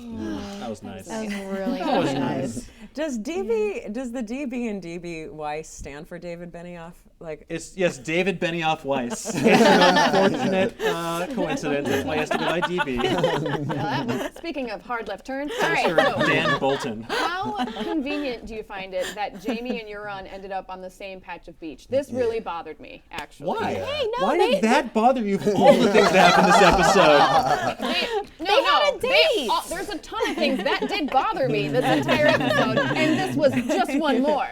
S3: that was nice.
S4: That was really
S3: That was
S4: nice.
S2: Does the DB and DB Weiss stand for David Benioff? Like,
S3: It's yes, David Benioff Weiss. It's an unfortunate coincidence. That's why he has to go by DB.
S1: Speaking of hard left turns, all
S3: Stands
S1: right.
S3: for
S1: So
S3: Dan Bolton.
S1: how convenient do you find it that Jamie and Euron ended up on the same patch of beach? This really bothered me, actually.
S3: Why?
S4: Hey, no,
S3: Why
S4: they-
S3: did that bother you? Of all the things that happened this episode.
S4: had a date.
S1: There's a ton of things that did bother me this entire episode, and this was just one more.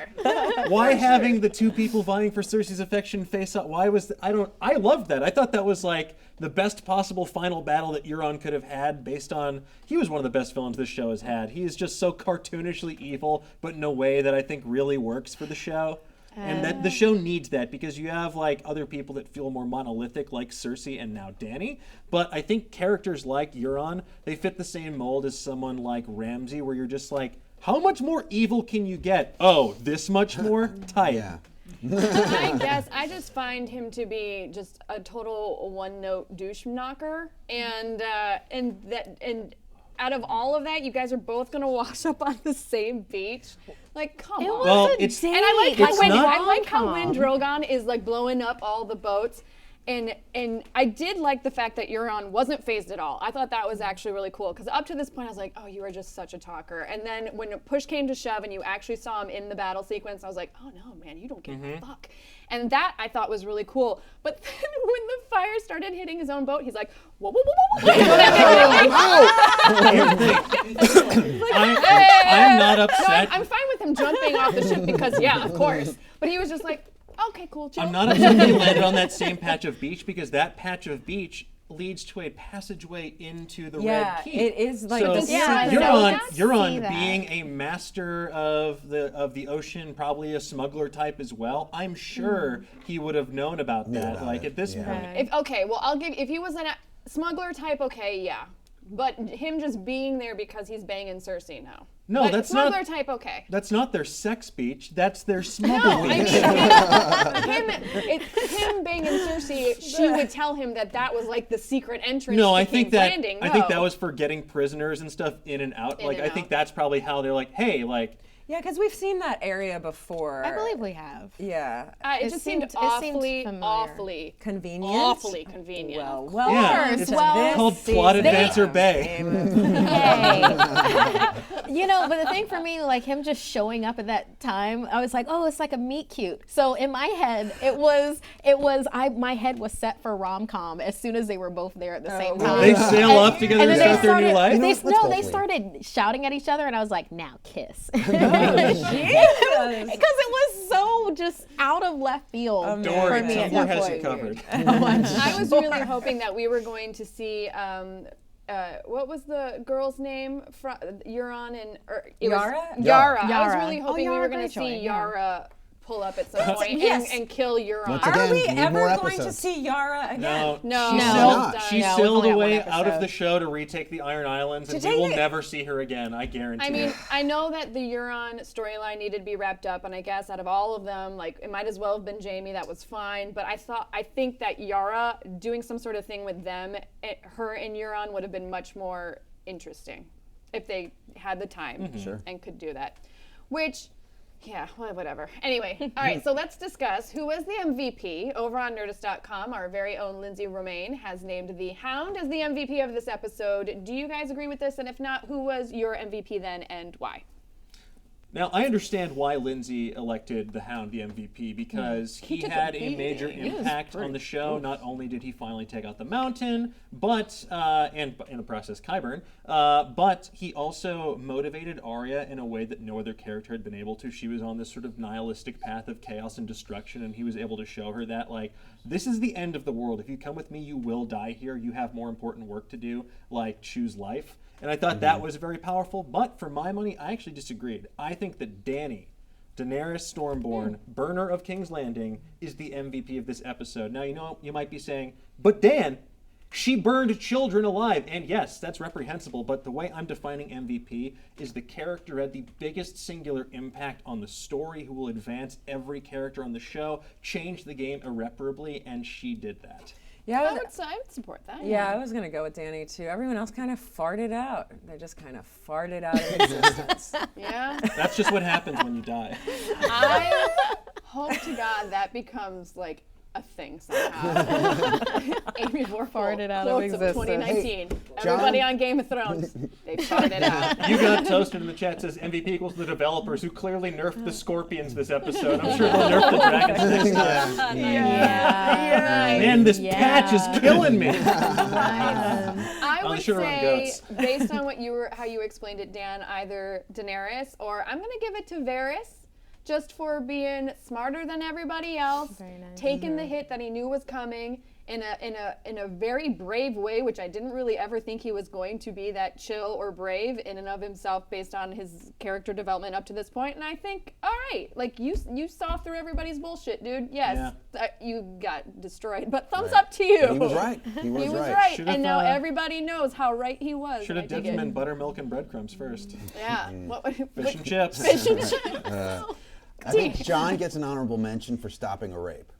S3: Why having the two people vying for Cersei's affection face up? Why was I loved that. I thought that was like the best possible final battle that Euron could have had based on he was one of the best villains this show has had. He is just so cartoonishly evil, but in a way that I think really works for the show. And that the show needs that because you have like other people that feel more monolithic like Cersei and now Dany. But I think characters like Euron, they fit the same mold as someone like Ramsay where you're just like, how much more evil can you get? Oh, this much more? Tight.
S5: Yeah.
S1: I guess I just find him to be just a total one-note douche knocker, and out of all of that, you guys are both gonna wash up on the same beach. Like, come
S4: It
S1: on.
S4: was
S3: Well,
S4: a
S3: it's-
S4: date.
S1: And I like
S3: It's
S1: how when
S3: not-
S1: I like how when Drogon is like blowing up all the boats, and I did like the fact that Euron wasn't phased at all. I thought that was actually really cool because up to this point I was like, oh, you are just such a talker. And then when push came to shove and you actually saw him in the battle sequence, I was like, oh no, man, you don't give a fuck. And that I thought was really cool. But then when the fire started hitting his own boat, he's like, whoa, whoa, whoa, whoa, whoa.
S3: I'm not
S1: No,
S3: upset.
S1: I'm fine with him jumping off the ship because, yeah, of course. But he was just like, okay, cool, chill.
S3: I'm not upset they landed on that same patch of beach because that patch of beach leads to a passageway into the
S2: yeah,
S3: Red Keep.
S2: it is like
S3: So
S2: this.
S4: Yeah, I
S3: you're
S4: know
S3: on
S4: that.
S3: you're
S4: See
S3: on
S4: that.
S3: being a master of the ocean, probably a smuggler type as well. I'm sure he would have known about that.
S5: about
S3: Like
S5: it,
S3: at this
S5: yeah.
S3: point.
S1: I'll give, if he was a smuggler type, okay, yeah. But him just being there because he's banging Cersei, no.
S3: No,
S1: But
S3: that's
S1: smuggler
S3: not.
S1: type, okay.
S3: That's not their sex beach. That's their smuggle
S1: No, I
S3: beach.
S1: mean, him banging Cersei, she would tell him that was like the secret entrance
S3: No,
S1: to
S3: I think
S1: King's
S3: that
S1: Landing.
S3: I think
S1: No.
S3: that was for getting prisoners and stuff in and out.
S1: In
S3: Like
S1: and
S3: I think
S1: out.
S3: that's probably how they're like, hey, like
S2: Yeah, because we've seen that area before.
S4: I believe we have.
S2: Yeah.
S1: It
S4: It
S1: just
S4: seemed-
S1: seemed
S4: it seemed
S1: awfully,
S4: familiar.
S2: Convenient.
S1: awfully convenient.
S2: Well,
S3: Yeah,
S2: course.
S3: it's
S2: Well,
S3: called
S2: this
S3: Plot
S2: season.
S3: Advancer Bay.
S4: Hey. You know, but the thing for me, like him just showing up at that time, I was like, oh, it's like a meet cute. So in my head, my head was set for rom-com as soon as they were both there at the same time.
S3: They sail up together
S4: And
S3: and
S4: then they
S3: start their new
S4: started,
S3: life.
S5: You know
S4: they,
S5: what? Let's
S4: no,
S5: both
S4: they
S5: leave.
S4: started shouting at each other, and I was like, now kiss. Because it was so just out of left field
S3: Don't
S4: for
S3: worry,
S4: me at
S3: Tumblr
S4: that
S3: has you
S4: point.
S3: covered.
S1: I was really hoping that we were going to see what was the girl's name? Euron and
S2: Yara?
S1: Yara. I was
S4: Yara.
S1: really
S4: Oh,
S1: hoping we
S4: Yara
S1: were going to
S4: Greyjoy,
S1: see
S4: yeah.
S1: Yara pull up at some point
S2: Yes.
S1: and kill Euron.
S5: Once
S2: Are
S5: again,
S2: we
S5: need
S2: ever
S5: more
S2: going to
S5: episodes.
S2: see Yara again?
S3: No,
S1: No.
S3: she
S1: No.
S3: sailed,
S5: Not.
S3: she
S4: No, we've
S3: sailed
S4: only had one
S3: away out of
S4: episode.
S3: the show to retake the Iron Islands, and
S2: To
S3: we will
S2: take it-
S3: never see her again. I guarantee.
S1: I mean, I know that the Euron storyline needed to be wrapped up, and I guess out of all of them, like it might as well have been Jaime. That was fine, but I think that Yara doing some sort of thing with them, her and Euron would have been much more interesting if they had the time and could do that. Which, yeah, well, whatever. Anyway, all right, so let's discuss who was the MVP. Over on Nerdist.com, our very own Lindsay Romaine has named the Hound as the MVP of this episode. Do you guys agree with this? And if not, who was your MVP then and why?
S3: Now, I understand why Lindsay elected the Hound the MVP because he
S1: took a
S3: had a major
S1: beating. He was
S3: impact on the show. Not only did he finally take out the Mountain, but and in the process Qyburn, but he also motivated Arya in a way that no other character had been able to. She was on this sort of nihilistic path of chaos and destruction, and he was able to show her that, like, this is the end of the world. If you come with me, you will die here. You have more important work to do, like choose life. And I thought that was very powerful, but for my money, I actually disagreed. I think that Dany, Daenerys Stormborn, burner of King's Landing, is the MVP of this episode. Now, you know, you might be saying, but Dan, she burned children alive. And yes, that's reprehensible, but the way I'm defining MVP is the character had the biggest singular impact on the story, who will advance every character on the show, change the game irreparably, and she did that.
S2: Yeah,
S1: I would support that.
S2: yeah, I was gonna go with Danny too. Everyone else kind of farted out. They just kind of farted out of existence.
S1: Yeah.
S3: That's just what happens when you die.
S1: I hope to God that becomes like a thing somehow. Amy Vorpahl
S4: Farted out of
S1: quotes of
S4: existence.
S1: 2019.
S5: John-
S1: Everybody on Game of Thrones, they farted out.
S3: You got toasted in the chat. Says MVP equals the developers who clearly nerfed the scorpions this episode. I'm sure they'll nerf the dragons next time.
S4: Yeah.
S3: Man, this patch is killing me.
S1: I
S3: Oh,
S1: would
S3: should have run
S1: say,
S3: goats.
S1: based on how you explained it, Dan, either Daenerys or I'm gonna give it to Varys, just for being smarter than everybody else,
S4: Very nice.
S1: taking the hit that he knew was coming in a very brave way, which I didn't really ever think he was going to be that chill or brave in and of himself based on his character development up to this point. And I think, all right, like you saw through everybody's bullshit, dude. Yes, you got destroyed, but thumbs up to you.
S5: He was right. He was,
S1: He was
S5: right.
S1: right,
S3: Should've,
S1: and now everybody knows how right he was.
S3: Should
S1: and
S3: have
S1: I
S3: dipped
S1: dig
S3: them
S1: it.
S3: in buttermilk and breadcrumbs first.
S1: Yeah.
S3: Fish and chips.
S1: Fish and chips.
S5: I think John gets an honorable mention for stopping a rape.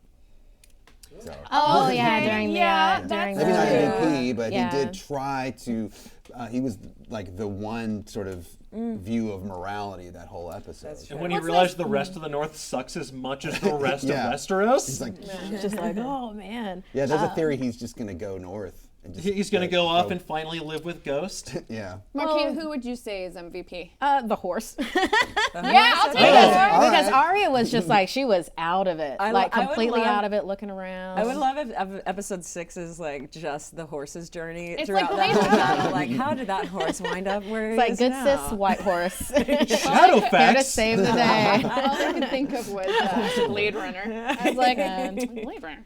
S5: So,
S4: Oh yeah,
S1: Okay,
S4: during the
S1: yeah,
S4: during
S5: maybe not
S1: true.
S5: MVP, but
S4: Yeah.
S5: he did try to. He was like the one sort of view of morality that whole episode.
S3: And when he realized the rest of the North sucks as much as the rest
S5: Yeah.
S3: of Westeros,
S5: He's like,
S4: just like, oh man.
S5: yeah, there's a theory he's just going to go north. And just
S3: he's going to go off and finally live with Ghost.
S5: Yeah.
S1: Markeia, who would you say is MVP?
S4: The horse.
S1: Yeah, I'll take
S4: because
S1: it.
S4: Arya was just like she was out of it,
S2: I
S4: like
S2: would
S4: completely
S2: love-
S4: out of it, looking around.
S2: I would love if episode 6 is like just the horse's journey
S1: It's
S2: throughout
S1: like
S2: that
S1: Blade
S2: whole
S1: Runner.
S2: time. Like, how did that horse wind up where
S4: It's
S2: he
S4: like
S2: is
S4: good
S2: now?
S4: sis, white horse.
S3: Shadow
S4: Here to
S3: facts.
S4: save the day.
S1: All I could think of was Blade Runner. I was like, Blade Runner.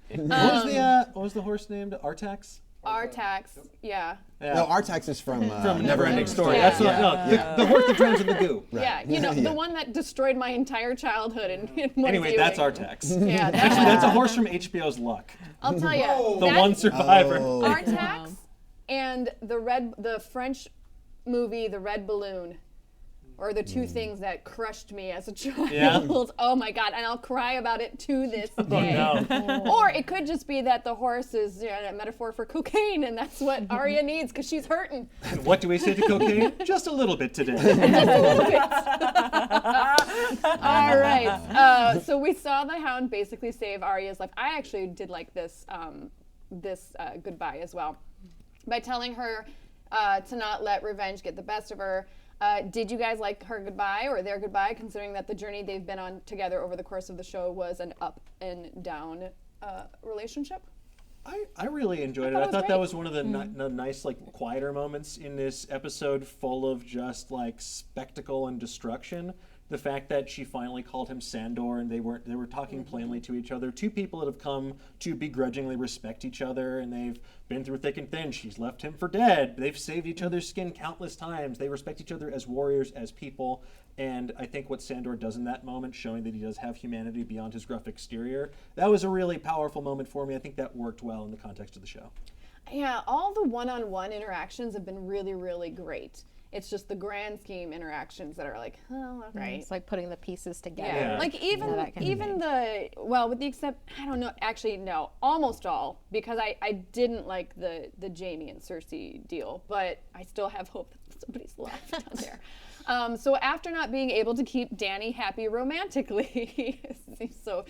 S3: What was the horse named? Artax?
S1: Artax, yeah.
S3: Yeah.
S5: No, Artax is from
S3: Neverending Story.
S1: Yeah.
S3: That's what, no, the horse that drowns in the goo.
S1: Yeah, you know,
S5: Yeah.
S1: the one that destroyed my entire childhood in one
S3: Anyway,
S1: viewing.
S3: that's Artax.
S1: Yeah,
S3: Actually, that's a horse from HBO's Luck.
S1: I'll tell you.
S3: The one survivor.
S1: Artax and the French movie, The Red Balloon, are the two things that crushed me as a child.
S3: Yeah?
S1: Oh my God, and I'll cry about it to this day.
S3: No.
S1: Or it could just be that the horse is a metaphor for cocaine, and that's what Arya needs because she's hurting.
S3: And what do we say to cocaine? Just a little bit today.
S1: All right. So we saw the Hound basically save Arya's life. I actually did like this goodbye as well, by telling her to not let revenge get the best of her. Did you guys like her goodbye or their goodbye, considering that the journey they've been on together over the course of the show was an up and down relationship?
S3: I really enjoyed it.
S1: thought it
S3: I
S1: was
S3: thought that
S1: great.
S3: was one of the nice, like, quieter moments in this episode, full of just like spectacle and destruction. The fact that she finally called him Sandor and they were talking plainly to each other. Two people that have come to begrudgingly respect each other, and they've been through thick and thin. She's left him for dead. They've saved each other's skin countless times. They respect each other as warriors, as people. And I think what Sandor does in that moment, showing that he does have humanity beyond his gruff exterior, that was a really powerful moment for me. I think that worked well in the context of the show.
S1: Yeah, all the one-on-one interactions have been really, really great. It's just the grand scheme interactions that are like, oh, all right.
S4: It's like putting the pieces together.
S1: Yeah, like even
S4: that kind of
S1: even the with the I don't know, actually no, almost all, because I didn't like the Jaime and Cersei deal, but I still have hope that somebody's left on there. So after not being able to keep Dany happy romantically, so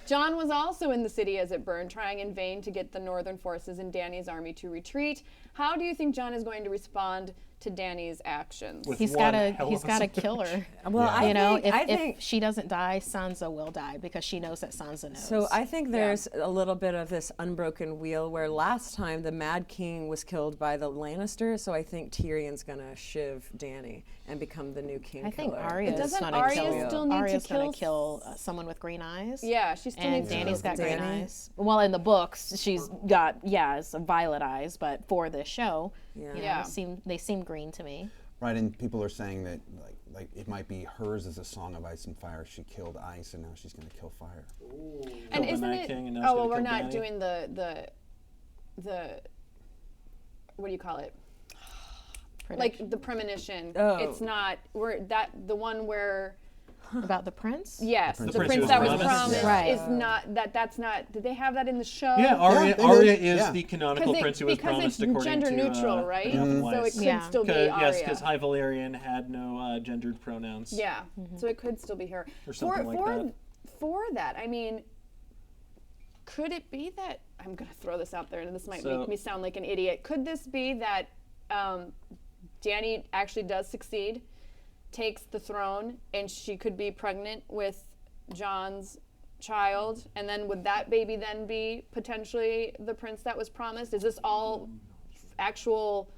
S1: Jon was also in the city as it burned, trying in vain to get the northern forces in Dany's army to retreat. How do you think Jon is going to respond to Dany's actions?
S3: With
S4: He's
S3: one
S4: gotta
S3: hell
S4: he's
S3: of a
S4: gotta
S3: speech.
S4: kill her.
S2: Well,
S5: Yeah.
S2: I
S4: If
S2: think
S4: she doesn't die, Sansa will die because she knows that Sansa knows.
S2: so. I think there's a little bit of this unbroken wheel where last time the Mad King was killed by the Lannisters, so I think Tyrion's gonna shiv Dany and become the new king.
S4: I think
S2: killer.
S4: Arya's
S1: Doesn't
S4: gonna
S1: Arya
S4: kill.
S1: still need to
S4: Arya's gonna
S1: kill
S4: kill someone with green eyes.
S1: Yeah, she still
S4: And
S1: needs to
S4: Dany's got green
S2: Dany.
S4: eyes. Well, in the books, she's got it's violet eyes, but for this show,
S1: Yeah.
S4: they seem green to me.
S5: Right, and people are saying that like it might be hers as a song of ice and fire. She killed ice, and now she's going to kill fire.
S1: And
S3: Kill the
S1: isn't
S3: Mad
S1: it?
S3: King and now
S1: Oh
S3: it's
S1: well,
S3: gonna
S1: we're
S3: kill
S1: not
S3: Dany.
S1: doing the what do you call it? Like the premonition.
S2: Oh.
S1: It's not. The one where
S4: About the prince?
S1: Yes,
S3: The
S1: the
S3: prince
S1: prince
S3: who
S1: that
S3: was
S1: was
S3: promised?
S1: promised
S4: Right.
S1: is not that's not. Did they have that in the show?
S3: Yeah, Arya,
S5: they
S3: Arya
S5: did.
S3: is
S5: Yeah.
S3: the canonical prince who was
S1: because
S3: promised
S1: it's
S3: according
S1: gender
S3: to
S1: neutral, right?
S3: the Elfin
S1: So it
S3: Weiss.
S1: could
S4: Yeah.
S1: still be Arya.
S3: Yes, because High Valyrian had no gendered pronouns.
S1: Yeah, so it could still be her.
S3: Or something like that.
S1: For that, I mean, could it be that I'm gonna throw this out there, and this might
S3: So-
S1: make me sound like an idiot? Could this be that Dany actually does succeed, takes the throne, and she could be pregnant with Jon's child, and then would that baby then be potentially the prince that was promised? Is this all actual?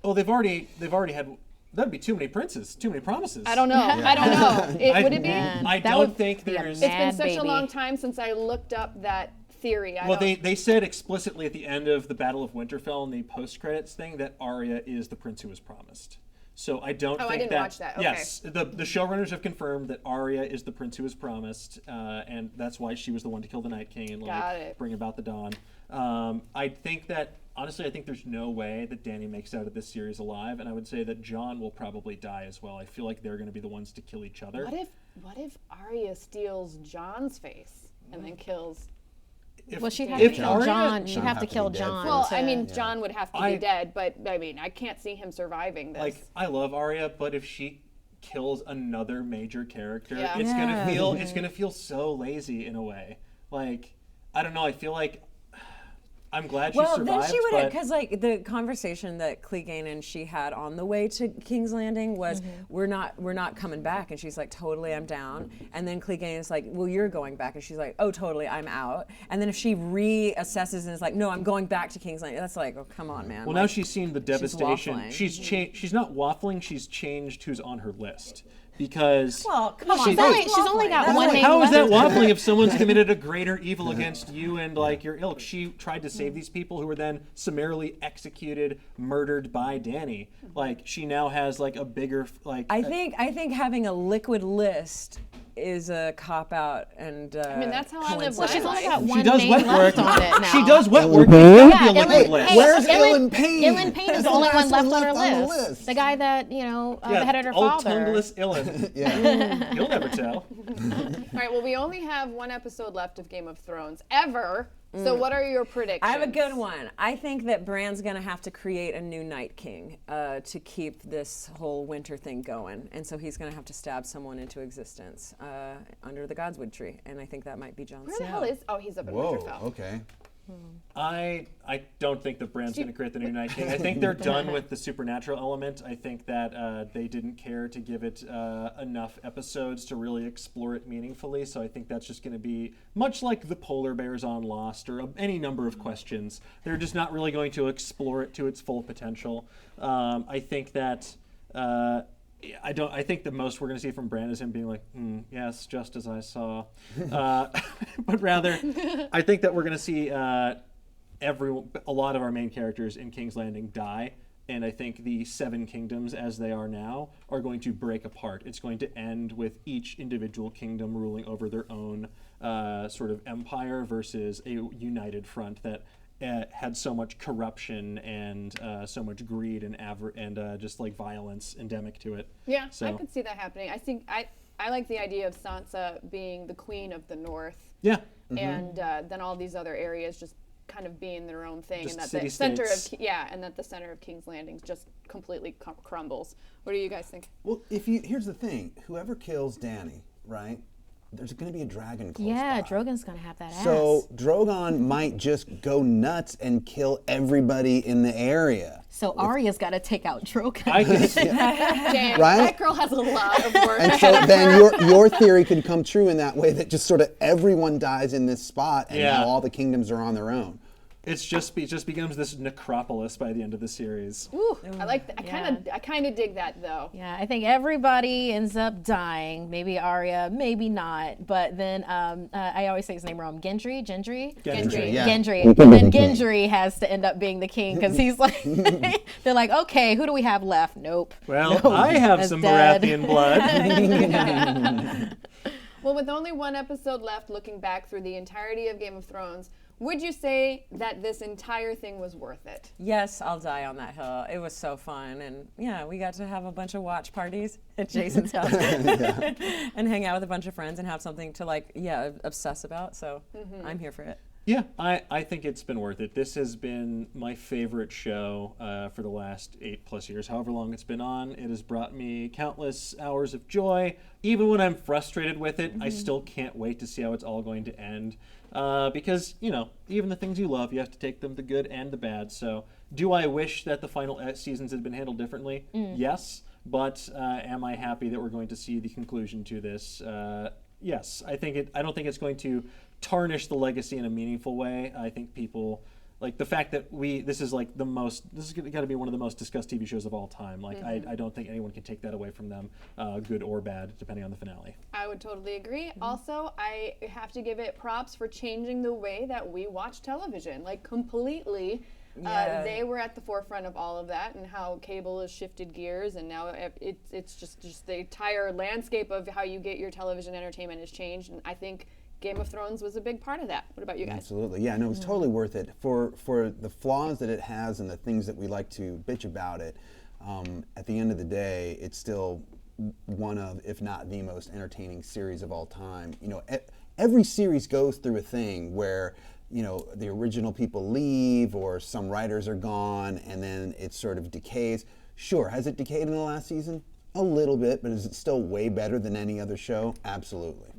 S3: Oh, they've already had. That'd be too many princes, too many promises.
S1: I don't know. I don't know. Would it be?
S4: Man,
S3: I
S4: that
S3: don't
S4: would
S3: think
S4: be a
S3: there's.
S1: It's been
S4: mad
S1: such a
S4: baby.
S1: long time since I looked up that theory.
S3: Well, they said explicitly at the end of the Battle of Winterfell in the post-credits thing that Arya is the prince who was promised. So I don't
S1: Oh, I
S3: think
S1: didn't
S3: that.
S1: watch that. Okay.
S3: Yes, the showrunners have confirmed that Arya is the prince who was promised, and that's why she was the one to kill the Night King and
S1: Got it.
S3: bring about the dawn. I think that honestly, I think there's no way that Dany makes it out of this series alive, and I would say that Jon will probably die as well. I feel like they're going to be the ones to kill each other.
S1: What if Arya steals Jon's face and then kills?
S4: Well, she'd have
S3: if
S4: to kill
S3: Arya-
S4: Jon. She'd
S5: Jon
S4: have
S5: have
S4: to
S5: to
S4: kill
S5: be dead
S4: Jon.
S1: Well,
S4: to-
S1: I mean, Jon would have to
S3: I-
S1: be dead, but I mean, I can't see him surviving this.
S3: Like I love Arya, but if she kills another major character,
S1: Yeah.
S3: it's
S2: Yeah.
S3: gonna feel so lazy in a way. Like I don't know. I feel like I'm glad she
S2: Well,
S3: survived.
S2: then she would,
S3: but
S2: because like the conversation that Clegane and she had on the way to King's Landing was, we're not coming back, and she's like, totally, I'm down. And then Clegane is like, well, you're going back, and she's like, oh, totally, I'm out. And then if she reassesses and is like, no, I'm going back to King's Landing, that's like, oh, come on, man.
S3: well,
S2: like,
S3: now she's seen the devastation.
S2: waffling.
S3: She's changed. She's not waffling. She's changed who's on her list because.
S2: well, come on,
S4: she's
S2: that's
S4: only got
S2: waffling.
S4: one name
S3: How is that
S4: left.
S3: waffling if someone's committed a greater evil against you and like your ilk? She tried to save these people who were then summarily executed, murdered by Dany. Like she now has like a bigger like.
S2: I think having a liquid list is a cop out, and
S1: I mean, that's how I live
S4: Well,
S1: my
S4: she's only
S1: life.
S4: got
S3: she
S4: one
S3: does
S4: name
S3: wet work.
S4: left on it now.
S3: She does wet work.
S5: Mhm.
S3: It can't be a liquid list.
S4: hey,
S5: Where's
S4: Ellen-
S5: Ellen Payne?
S4: Ellen Payne is
S5: That's
S4: the only
S5: last
S4: one left on her
S5: the
S4: list. The guy that beheaded her
S3: old
S4: father.
S3: tongueless Ilyn.
S5: Yeah.
S3: You'll never tell.
S1: All right, well, we only have one episode left of Game of Thrones ever. So what are your predictions?
S2: I have a good one. I think that Bran's gonna have to create a new Night King to keep this whole winter thing going, and so he's gonna have to stab someone into existence under the Godswood tree, and I think that might be Jon
S1: Where
S2: Snow.
S1: the hell is? Oh, he's up in
S5: Whoa.
S1: Winterfell.
S5: Okay.
S3: I don't think that Bran's going to create the new Night King. I think they're done with the supernatural element. I think that they didn't care to give it enough episodes to really explore it meaningfully. So I think that's just going to be much like the polar bears on Lost or any number of questions. They're just not really going to explore it to its full potential. I think that. I think the most we're going to see from Bran is him being like, yes, just as I saw. But rather, I think that we're going to see a lot of our main characters in King's Landing die. And I think the Seven Kingdoms, as they are now, are going to break apart. It's going to end with each individual kingdom ruling over their own sort of empire versus a united front that had so much corruption and so much greed and just like violence endemic to it.
S1: Yeah,
S3: So-
S1: I could see that happening. I think I like the idea of Sansa being the queen of the North,
S3: Yeah.
S1: and then all these other areas just kind of being their own thing,
S3: Just
S1: and that the center of
S3: city-states.
S1: and that the center of King's Landing just completely crumbles. What do you guys think?
S5: Well, here's the thing: whoever kills Dany, right? There's going to be a dragon close
S4: Yeah,
S5: by.
S4: Drogon's gonna have that ass.
S5: So Drogon might just go nuts and kill everybody in the area.
S4: So Arya's got to take out Drogon.
S3: I could,
S1: Damn,
S5: Right?
S1: that girl has a lot of work.
S5: And so then your theory could come true in that way, that just sort of everyone dies in this spot, and
S3: Yeah.
S5: now all the kingdoms are on their own.
S3: it just becomes this necropolis by the end of the series.
S1: Ooh, I like. I
S4: Yeah.
S1: kind of dig that though.
S4: Yeah, I think everybody ends up dying. Maybe Arya, maybe not. But then I always say his name wrong. Gendry.
S1: Gendry,
S5: yeah.
S4: Gendry. And then Gendry has to end up being the king because he's like, they're like, okay, who do we have left? Nope.
S3: Well,
S4: Nope,
S3: I have
S4: that's
S3: some
S4: dead.
S3: Baratheon blood.
S1: Well, with only one episode left, looking back through the entirety of Game of Thrones, Would you say that this entire thing was worth it?
S2: Yes, I'll die on that hill. It was so fun, and yeah, we got to have a bunch of watch parties at Jason's house and hang out with a bunch of friends and have something to obsess about. So I'm here for it.
S3: Yeah, I think it's been worth it. This has been my favorite show for the last 8+ years, however long it's been on. It has brought me countless hours of joy. Even when I'm frustrated with it, I still can't wait to see how it's all going to end. Because, even the things you love, you have to take them the good and the bad. So do I wish that the final seasons had been handled differently? Yes. But am I happy that we're going to see the conclusion to this? Yes. I don't think it's going to tarnish the legacy in a meaningful way. I think people like the fact that this is got to be one of the most discussed TV shows of all time. Like I don't think anyone can take that away from them, good or bad, depending on the finale.
S1: I would totally agree. Also, I have to give it props for changing the way that we watch television, like completely.
S2: Yeah.
S1: They were at the forefront of all of that, and how cable has shifted gears, and now it's just the entire landscape of how you get your television entertainment has changed. And I think Game of Thrones was a big part of that. What about you guys?
S5: Absolutely, yeah, no, it was totally worth it. For the flaws that it has and the things that we like to bitch about it, at the end of the day, it's still one of, if not the most entertaining series of all time. Every series goes through a thing where the original people leave or some writers are gone and then it sort of decays. Sure, has it decayed in the last season? A little bit, but is it still way better than any other show? Absolutely.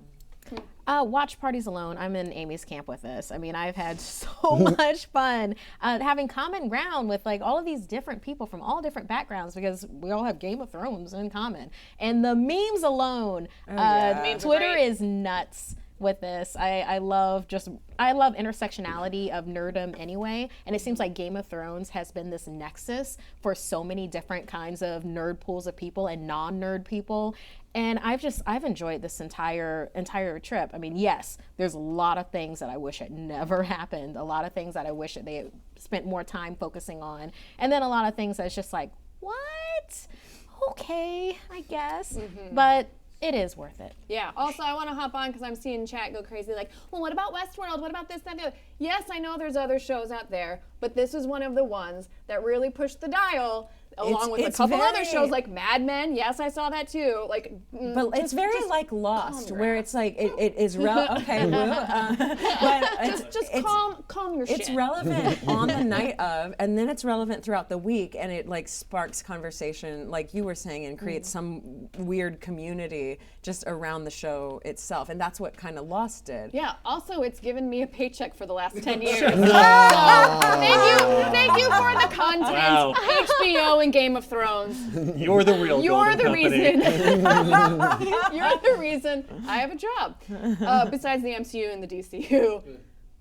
S4: Watch parties alone. I'm in Amy's camp with this. I mean, I've had so much fun having common ground with all of these different people from all different backgrounds because we all have Game of Thrones in common. And the memes alone, Twitter is nuts with this. I love intersectionality of nerddom anyway, and it seems like Game of Thrones has been this nexus for so many different kinds of nerd pools of people and non-nerd people. And I've enjoyed this entire trip. I mean, yes, there's a lot of things that I wish had never happened, a lot of things that I wish that they had spent more time focusing on, and then a lot of things that's just like, what? Okay, I guess. But it is worth it.
S1: Yeah. Also, I want to hop on because I'm seeing chat go crazy like, well, what about Westworld? What about this, that, and the other? Yes, I know there's other shows out there, but this is one of the ones that really pushed the dial along with a couple other shows like Mad Men. Yes, I saw that too.
S2: But it's very like Lost, where it's like it is okay, but
S1: calm your shit.
S2: It's relevant on the night of, and then it's relevant throughout the week, and it sparks conversation, like you were saying, and creates some weird community just around the show itself, and that's what kind of Lost did.
S1: Yeah. Also, it's given me a paycheck for the last 10 years.
S3: No.
S1: So, thank you for the content, HBO and Game of Thrones.
S3: You're the real
S1: You're
S3: golden
S1: the
S3: company.
S1: reason. You're the reason I have a job. Besides the MCU and the DCU,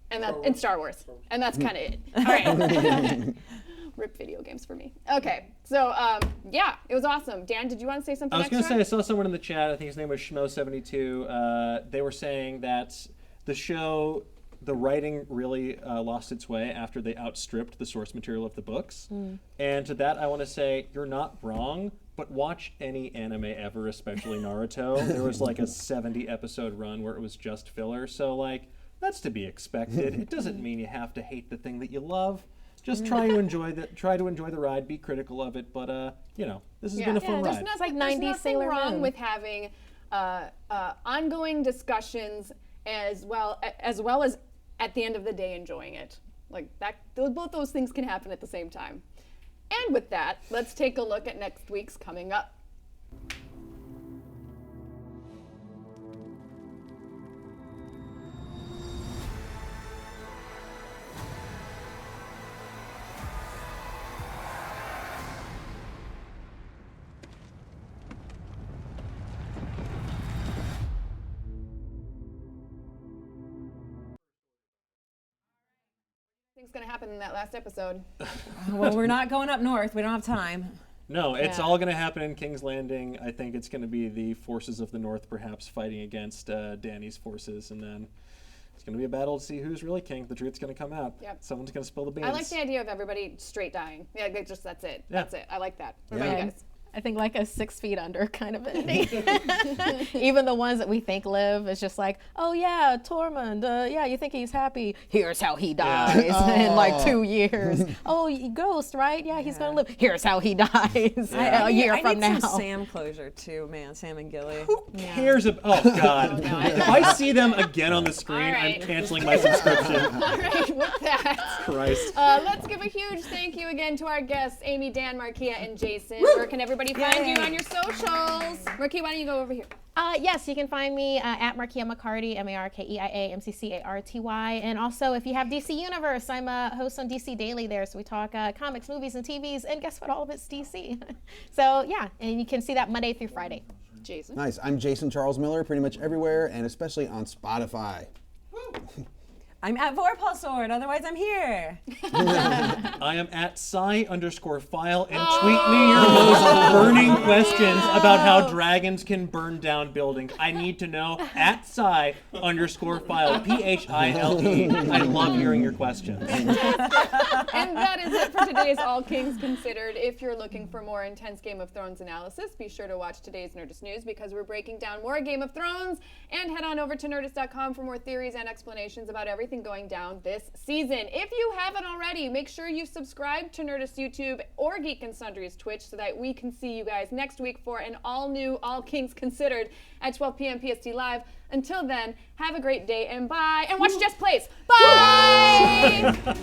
S1: and Star Wars, and that's kind of it. All right. Rip video games for me. Okay, so it was awesome. Dan, did you want to say something?
S3: I was going to say I saw someone in the chat. I think his name was Schmo72. They were saying that the show, the writing really lost its way after they outstripped the source material of the books. And to that, I want to say you're not wrong. But watch any anime ever, especially Naruto. There was like a 70-episode run where it was just filler. So that's to be expected. It doesn't mean you have to hate the thing that you love. Just try to enjoy the ride. Be critical of it, but this has been a fun ride.
S1: It's like 90s Sailor Moon. There's nothing wrong with having ongoing discussions as well as at the end of the day enjoying it. Like that, both those things can happen at the same time. And with that, let's take a look at next week's Coming Up. What's going to happen in that last episode?
S2: Well, we're not going up north. We don't have time.
S3: No, it's all going to happen in King's Landing. I think it's going to be the forces of the North perhaps fighting against Dany's forces, and then it's going to be a battle to see who's really king. The truth's going to come out.
S1: Yep.
S3: Someone's going to spill the beans.
S1: I like the idea of everybody straight dying. Yeah, that's it.
S3: Yeah.
S1: That's it. I like that. What about you guys?
S4: I think like a 6 feet under kind of ending. Even the ones that we think live, it's just like, oh yeah, Tormund, yeah, you think he's happy? Here's how he dies in like 2 years. Oh, Ghost, right? Yeah, he's gonna live. Here's how he dies a year from now.
S2: I need some Sam closure too, man. Sam and Gilly.
S3: Who cares about? Oh God! If I see them again on the screen,
S1: right.
S3: I'm canceling my subscription.
S1: All right, with that,
S3: Christ.
S1: let's give a huge thank you again to our guests, Amy, Dan, MARKEA, and Jason. Where can everybody find you on your socials? MARKEA, why don't you go over here?
S4: Yes, you can find me at MARKEA MCCARTY, MARKEIA MCCARTY. And also, if you have DC Universe, I'm a host on DC Daily there. So we talk comics, movies, and TVs. And guess what? All of it's DC. So, yeah, and you can see that Monday through Friday.
S1: Jason.
S5: Nice. I'm Jason Charles Miller, pretty much everywhere, and especially on Spotify.
S2: I'm at Vorpalsword, otherwise I'm here.
S3: I am at Psy_file and tweet me your most burning questions about how dragons can burn down buildings. I need to know at Psy_file, PHILE. I love hearing your questions.
S1: And that is it for today's All Kings Considered. If you're looking for more intense Game of Thrones analysis, be sure to watch today's Nerdist News because we're breaking down more Game of Thrones. And head on over to Nerdist.com for more theories and explanations about everything going down this season. If you haven't already, make sure you subscribe to Nerdist YouTube or Geek and Sundry's Twitch so that we can see you guys next week for an all-new All Kings Considered at 12 p.m. PST Live. Until then, have a great day and bye. And watch Jess Plays. Bye!